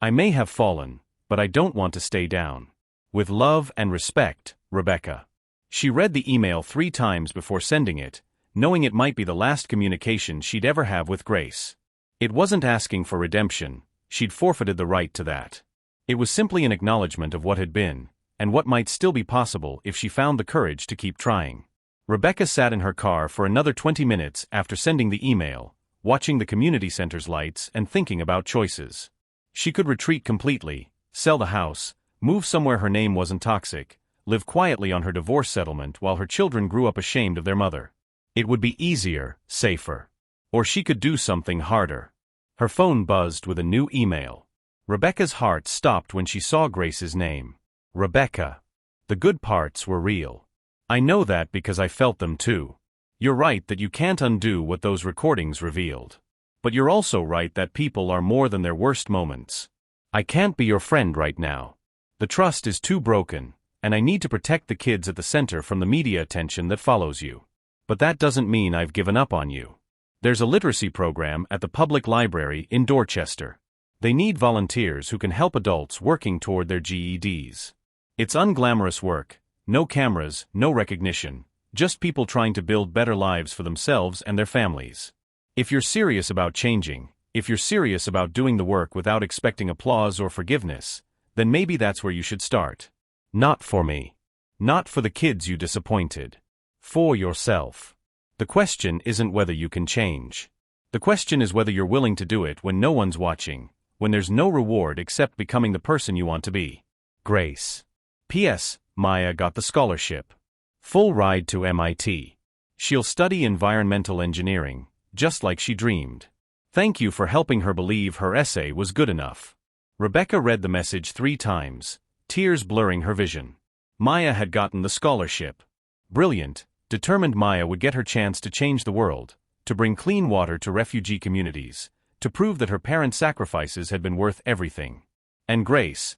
I may have fallen, but I don't want to stay down. With love and respect, Rebecca. She read the email 3 times before sending it, knowing it might be the last communication she'd ever have with Grace. It wasn't asking for redemption, she'd forfeited the right to that. It was simply an acknowledgement of what had been, and what might still be possible if she found the courage to keep trying. Rebecca sat in her car for another 20 minutes after sending the email, watching the community center's lights and thinking about choices. She could retreat completely, sell the house, move somewhere her name wasn't toxic, live quietly on her divorce settlement while her children grew up ashamed of their mother. It would be easier, safer. Or she could do something harder. Her phone buzzed with a new email. Rebecca's heart stopped when she saw Grace's name. Rebecca. The good parts were real. I know that because I felt them too. You're right that you can't undo what those recordings revealed. But you're also right that people are more than their worst moments. I can't be your friend right now. The trust is too broken, and I need to protect the kids at the center from the media attention that follows you. But that doesn't mean I've given up on you. There's a literacy program at the public library in Dorchester. They need volunteers who can help adults working toward their GEDs. It's unglamorous work, no cameras, no recognition, just people trying to build better lives for themselves and their families. If you're serious about changing, if you're serious about doing the work without expecting applause or forgiveness, then maybe that's where you should start. Not for me. Not for the kids you disappointed. For yourself. The question isn't whether you can change. The question is whether you're willing to do it when no one's watching, when there's no reward except becoming the person you want to be. Grace. P.S. Maya got the scholarship. Full ride to MIT. She'll study environmental engineering, just like she dreamed. Thank you for helping her believe her essay was good enough. Rebecca read the message 3 times, tears blurring her vision. Maya had gotten the scholarship. Brilliant, determined Maya would get her chance to change the world, to bring clean water to refugee communities, to prove that her parents' sacrifices had been worth everything. And Grace,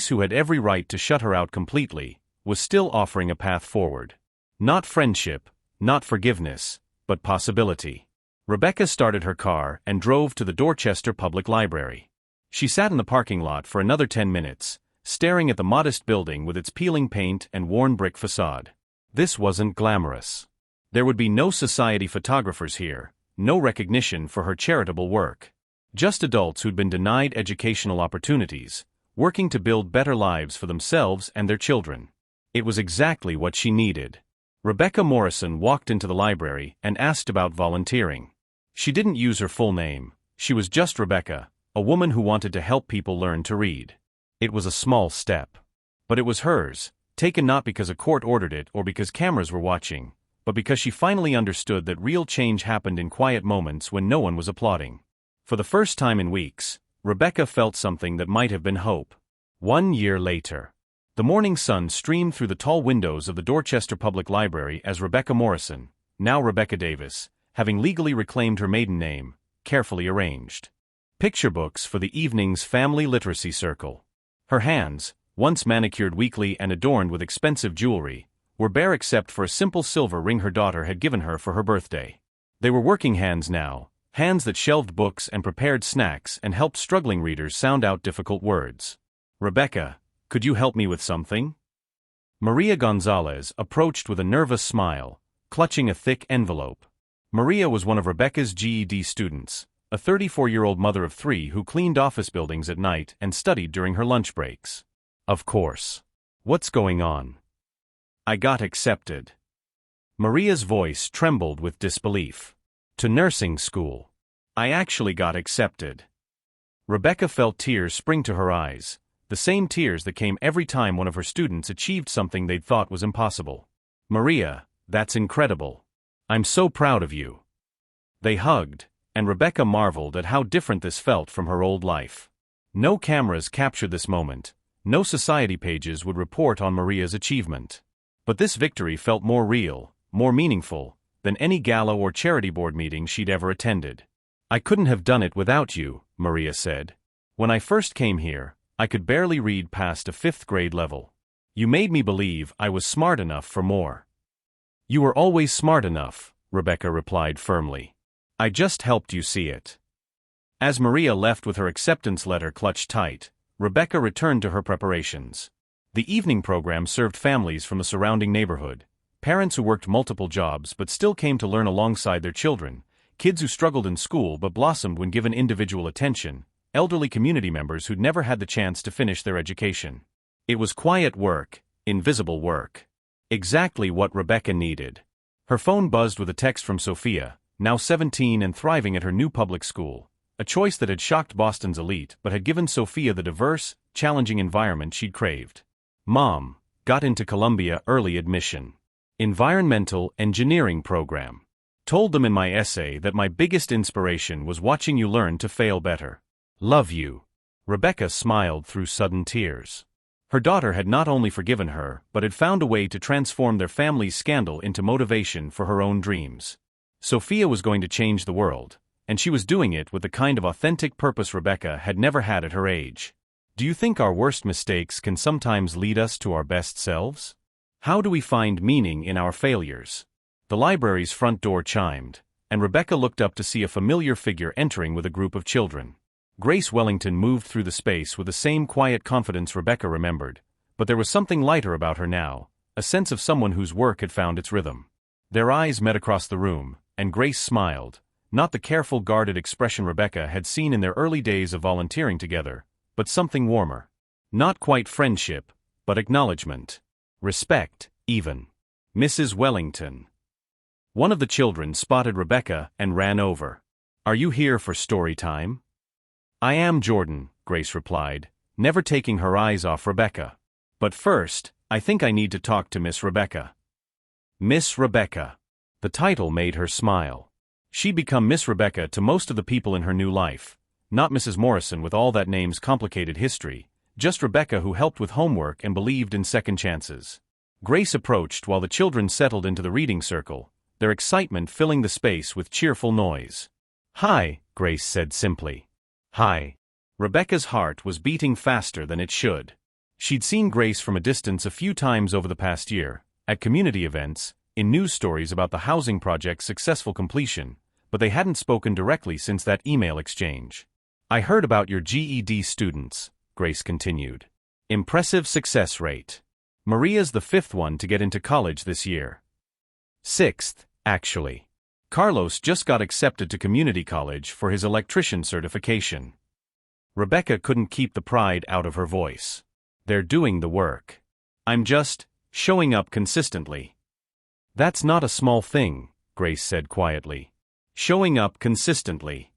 who had every right to shut her out completely, was still offering a path forward. Not friendship, not forgiveness, but possibility. Rebecca started her car and drove to the Dorchester Public Library. She sat in the parking lot for another 10 minutes, staring at the modest building with its peeling paint and worn brick facade. This wasn't glamorous. There would be no society photographers here, no recognition for her charitable work. Just adults who'd been denied educational opportunities, working to build better lives for themselves and their children. It was exactly what she needed. Rebecca Morrison walked into the library and asked about volunteering. She didn't use her full name. She was just Rebecca, a woman who wanted to help people learn to read. It was a small step. But it was hers, taken not because a court ordered it or because cameras were watching, but because she finally understood that real change happened in quiet moments when no one was applauding. For the first time in weeks, Rebecca felt something that might have been hope. 1 year later. The morning sun streamed through the tall windows of the Dorchester Public Library as Rebecca Morrison, now Rebecca Davis, having legally reclaimed her maiden name, carefully arranged picture books for the evening's family literacy circle. Her hands, once manicured weekly and adorned with expensive jewelry, were bare except for a simple silver ring her daughter had given her for her birthday. They were working hands now, hands that shelved books and prepared snacks and helped struggling readers sound out difficult words. Rebecca, could you help me with something? Maria Gonzalez approached with a nervous smile, clutching a thick envelope. Maria was one of Rebecca's GED students, a 34-year-old mother of 3 who cleaned office buildings at night and studied during her lunch breaks. Of course. What's going on? I got accepted. Maria's voice trembled with disbelief. To nursing school. I actually got accepted. Rebecca felt tears spring to her eyes, the same tears that came every time one of her students achieved something they'd thought was impossible. Maria, that's incredible. I'm so proud of you. They hugged, and Rebecca marveled at how different this felt from her old life. No cameras captured this moment, no society pages would report on Maria's achievement. But this victory felt more real, more meaningful, than any gala or charity board meeting she'd ever attended. I couldn't have done it without you, Maria said. When I first came here, I could barely read past a 5th grade level. You made me believe I was smart enough for more. You were always smart enough, Rebecca replied firmly. I just helped you see it. As Maria left with her acceptance letter clutched tight, Rebecca returned to her preparations. The evening program served families from the surrounding neighborhood, parents who worked multiple jobs but still came to learn alongside their children, kids who struggled in school but blossomed when given individual attention, elderly community members who'd never had the chance to finish their education. It was quiet work, invisible work. Exactly what Rebecca needed. Her phone buzzed with a text from Sophia, now 17 and thriving at her new public school, a choice that had shocked Boston's elite but had given Sophia the diverse, challenging environment she'd craved. Mom, got into Columbia early admission. Environmental engineering program. Told them in my essay that my biggest inspiration was watching you learn to fail better. Love you. Rebecca smiled through sudden tears. Her daughter had not only forgiven her, but had found a way to transform their family's scandal into motivation for her own dreams. Sophia was going to change the world, and she was doing it with the kind of authentic purpose Rebecca had never had at her age. Do you think our worst mistakes can sometimes lead us to our best selves? How do we find meaning in our failures? The library's front door chimed, and Rebecca looked up to see a familiar figure entering with a group of children. Grace Wellington moved through the space with the same quiet confidence Rebecca remembered, but there was something lighter about her now, a sense of someone whose work had found its rhythm. Their eyes met across the room, and Grace smiled, not the careful, guarded expression Rebecca had seen in their early days of volunteering together, but something warmer. Not quite friendship, but acknowledgement. Respect, even. Mrs. Wellington. One of the children spotted Rebecca and ran over. Are you here for story time? I am, Jordan, Grace replied, never taking her eyes off Rebecca. But first, I think I need to talk to Miss Rebecca. Miss Rebecca. The title made her smile. She'd become Miss Rebecca to most of the people in her new life, not Mrs. Morrison with all that name's complicated history, just Rebecca who helped with homework and believed in second chances. Grace approached while the children settled into the reading circle, their excitement filling the space with cheerful noise. Hi, Grace said simply. Hi. Rebecca's heart was beating faster than it should. She'd seen Grace from a distance a few times over the past year, at community events, in news stories about the housing project's successful completion, but they hadn't spoken directly since that email exchange. I heard about your GED students, Grace continued. Impressive success rate. Maria's the 5th one to get into college this year. 6th, actually. Carlos just got accepted to community college for his electrician certification. Rebecca couldn't keep the pride out of her voice. They're doing the work. I'm just showing up consistently. That's not a small thing, Grace said quietly. Showing up consistently.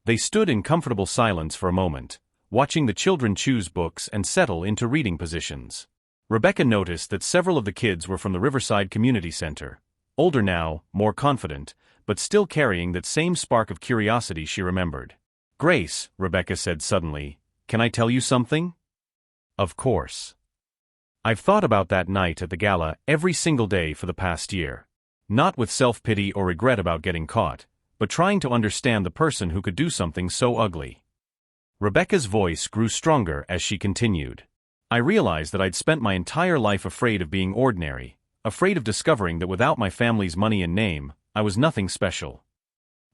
They stood in comfortable silence for a moment, watching the children choose books and settle into reading positions. Rebecca noticed that several of the kids were from the Riverside Community Center, older now, more confident, but still carrying that same spark of curiosity she remembered. Grace, Rebecca said suddenly, can I tell you something? Of course. I've thought about that night at the gala every single day for the past year. Not with self-pity or regret about getting caught, but trying to understand the person who could do something so ugly. Rebecca's voice grew stronger as she continued. I realized that I'd spent my entire life afraid of being ordinary, afraid of discovering that without my family's money and name, I was nothing special.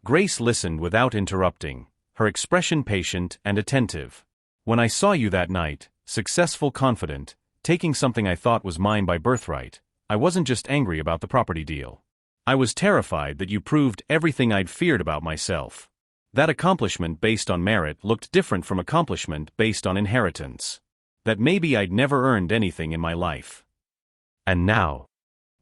Grace listened without interrupting, her expression patient and attentive. When I saw you that night, successful, confident, taking something I thought was mine by birthright, I wasn't just angry about the property deal. I was terrified that you proved everything I'd feared about myself. That accomplishment based on merit looked different from accomplishment based on inheritance. That maybe I'd never earned anything in my life. And now?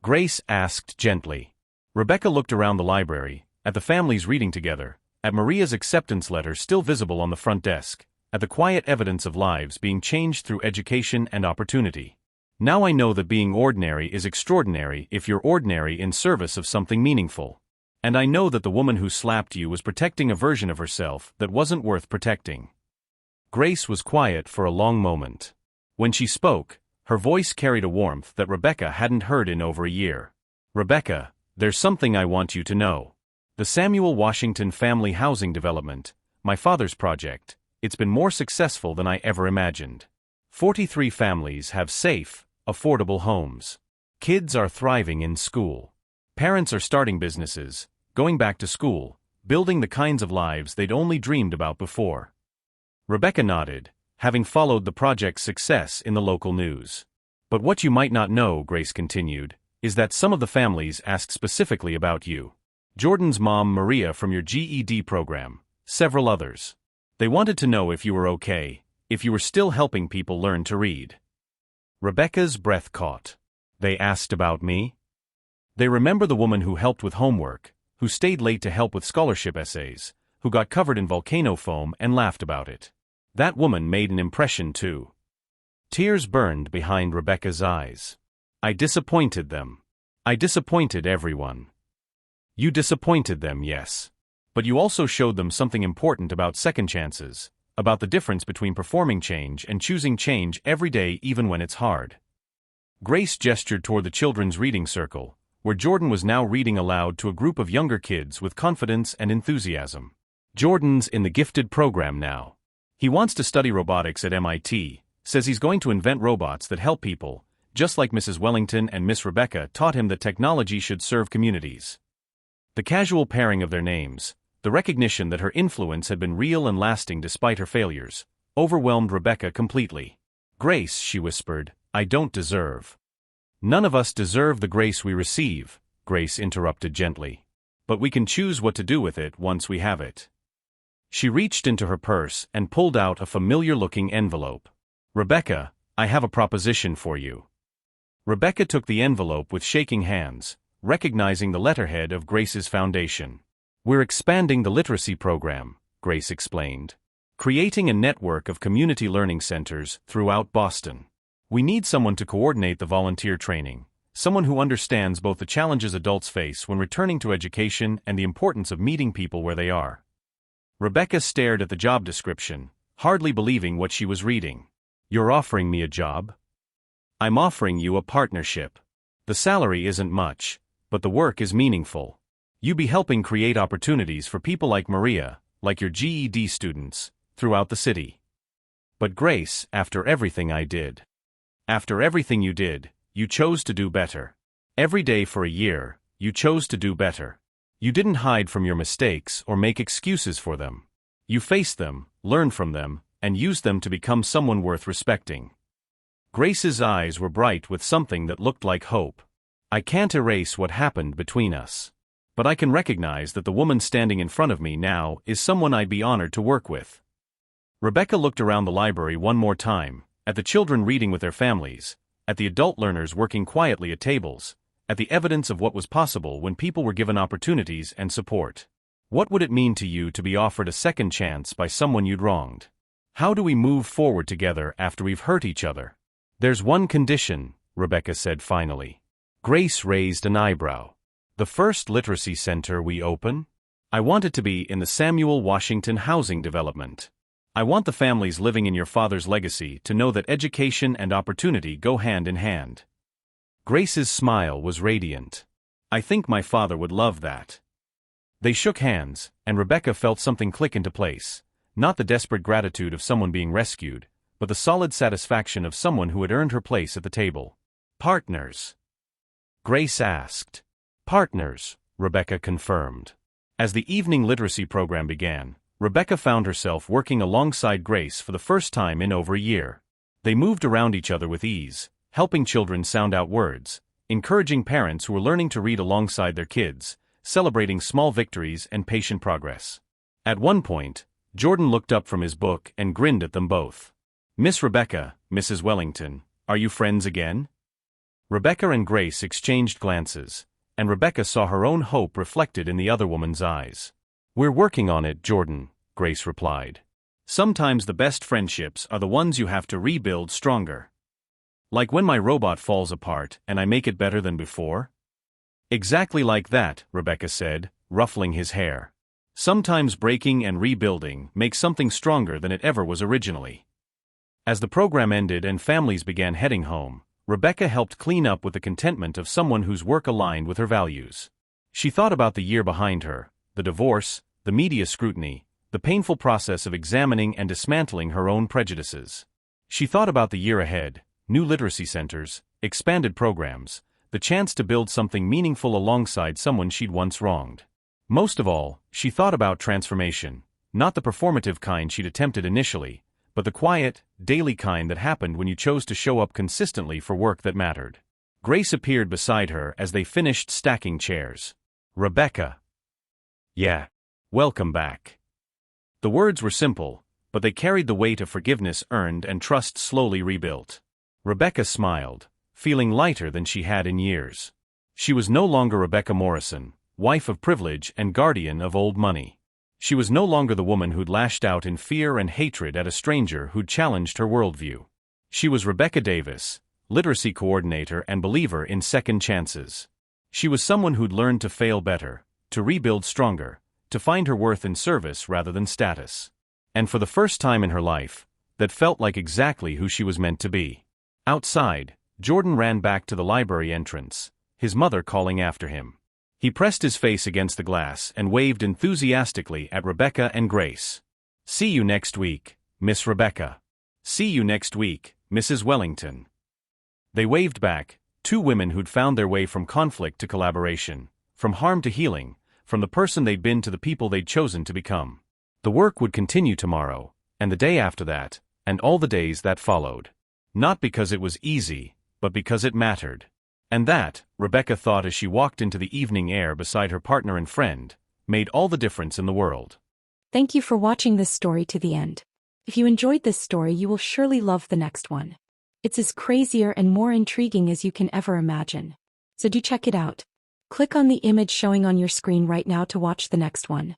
Grace asked gently. Rebecca looked around the library, at the families reading together, at Maria's acceptance letter still visible on the front desk, at the quiet evidence of lives being changed through education and opportunity. Now I know that being ordinary is extraordinary if you're ordinary in service of something meaningful. And I know that the woman who slapped you was protecting a version of herself that wasn't worth protecting. Grace was quiet for a long moment. When she spoke, her voice carried a warmth that Rebecca hadn't heard in over a year. Rebecca, there's something I want you to know. The Samuel Washington Family Housing Development, my father's project, it's been more successful than I ever imagined. 43 families have safe, affordable homes. Kids are thriving in school. Parents are starting businesses, going back to school, building the kinds of lives they'd only dreamed about before. Rebecca nodded, having followed the project's success in the local news. But what you might not know, Grace continued, is that some of the families asked specifically about you. Jordan's mom, Maria, from your GED program, several others. They wanted to know if you were okay, if you were still helping people learn to read. Rebecca's breath caught. They asked about me? They remember the woman who helped with homework, who stayed late to help with scholarship essays, who got covered in volcano foam and laughed about it. That woman made an impression too. Tears burned behind Rebecca's eyes. I disappointed them. I disappointed everyone. You disappointed them, yes. But you also showed them something important about second chances, about the difference between performing change and choosing change every day even when it's hard. Grace gestured toward the children's reading circle, where Jordan was now reading aloud to a group of younger kids with confidence and enthusiasm. Jordan's in the gifted program now. He wants to study robotics at MIT, says he's going to invent robots that help people, just like Mrs. Wellington and Miss Rebecca taught him that technology should serve communities. The casual pairing of their names, the recognition that her influence had been real and lasting despite her failures, overwhelmed Rebecca completely. Grace, she whispered, I don't deserve. None of us deserve the grace we receive, Grace interrupted gently. But we can choose what to do with it once we have it. She reached into her purse and pulled out a familiar-looking envelope. Rebecca, I have a proposition for you. Rebecca took the envelope with shaking hands, recognizing the letterhead of Grace's foundation. We're expanding the literacy program, Grace explained. Creating a network of community learning centers throughout Boston. We need someone to coordinate the volunteer training, someone who understands both the challenges adults face when returning to education and the importance of meeting people where they are. Rebecca stared at the job description, hardly believing what she was reading. You're offering me a job? I'm offering you a partnership. The salary isn't much, but the work is meaningful. You be helping create opportunities for people like Maria, like your GED students, throughout the city. But Grace, after everything I did. After everything you did, you chose to do better. Every day for a year, you chose to do better. You didn't hide from your mistakes or make excuses for them. You faced them, learned from them, and used them to become someone worth respecting. Grace's eyes were bright with something that looked like hope. I can't erase what happened between us. But I can recognize that the woman standing in front of me now is someone I'd be honored to work with. Rebecca looked around the library one more time, at the children reading with their families, at the adult learners working quietly at tables, at the evidence of what was possible when people were given opportunities and support. What would it mean to you to be offered a second chance by someone you'd wronged? How do we move forward together after we've hurt each other? There's one condition, Rebecca said finally. Grace raised an eyebrow. The first literacy center we open? I want it to be in the Samuel Washington housing development. I want the families living in your father's legacy to know that education and opportunity go hand in hand. Grace's smile was radiant. I think my father would love that. They shook hands, and Rebecca felt something click into place, not the desperate gratitude of someone being rescued, but the solid satisfaction of someone who had earned her place at the table. Partners? Grace asked. Partners, Rebecca confirmed. As the evening literacy program began, Rebecca found herself working alongside Grace for the first time in over a year. They moved around each other with ease, helping children sound out words, encouraging parents who were learning to read alongside their kids, celebrating small victories and patient progress. At one point, Jordan looked up from his book and grinned at them both. Miss Rebecca, Mrs. Wellington, are you friends again? Rebecca and Grace exchanged glances, and Rebecca saw her own hope reflected in the other woman's eyes. We're working on it, Jordan, Grace replied. Sometimes the best friendships are the ones you have to rebuild stronger. Like when my robot falls apart and I make it better than before? Exactly like that, Rebecca said, ruffling his hair. Sometimes breaking and rebuilding makes something stronger than it ever was originally. As the program ended and families began heading home, Rebecca helped clean up with the contentment of someone whose work aligned with her values. She thought about the year behind her, the divorce, the media scrutiny, the painful process of examining and dismantling her own prejudices. She thought about the year ahead, new literacy centers, expanded programs, the chance to build something meaningful alongside someone she'd once wronged. Most of all, she thought about transformation, not the performative kind she'd attempted initially, but the quiet, daily kind that happened when you chose to show up consistently for work that mattered. Grace appeared beside her as they finished stacking chairs. "Rebecca." "Yeah. Welcome back." The words were simple, but they carried the weight of forgiveness earned and trust slowly rebuilt. Rebecca smiled, feeling lighter than she had in years. She was no longer Rebecca Morrison, wife of privilege and guardian of old money. She was no longer the woman who'd lashed out in fear and hatred at a stranger who'd challenged her worldview. She was Rebecca Davis, literacy coordinator and believer in second chances. She was someone who'd learned to fail better, to rebuild stronger, to find her worth in service rather than status. And for the first time in her life, that felt like exactly who she was meant to be. Outside, Jordan ran back to the library entrance, his mother calling after him. He pressed his face against the glass and waved enthusiastically at Rebecca and Grace. "See you next week, Miss Rebecca. See you next week, Mrs. Wellington." They waved back, two women who'd found their way from conflict to collaboration, from harm to healing, from the person they'd been to the people they'd chosen to become. The work would continue tomorrow, and the day after that, and all the days that followed. Not because it was easy, but because it mattered. And that, Rebecca thought as she walked into the evening air beside her partner and friend, made all the difference in the world. Thank you for watching this story to the end. If you enjoyed this story, you will surely love the next one. It's as crazier and more intriguing as you can ever imagine. So do check it out. Click on the image showing on your screen right now to watch the next one.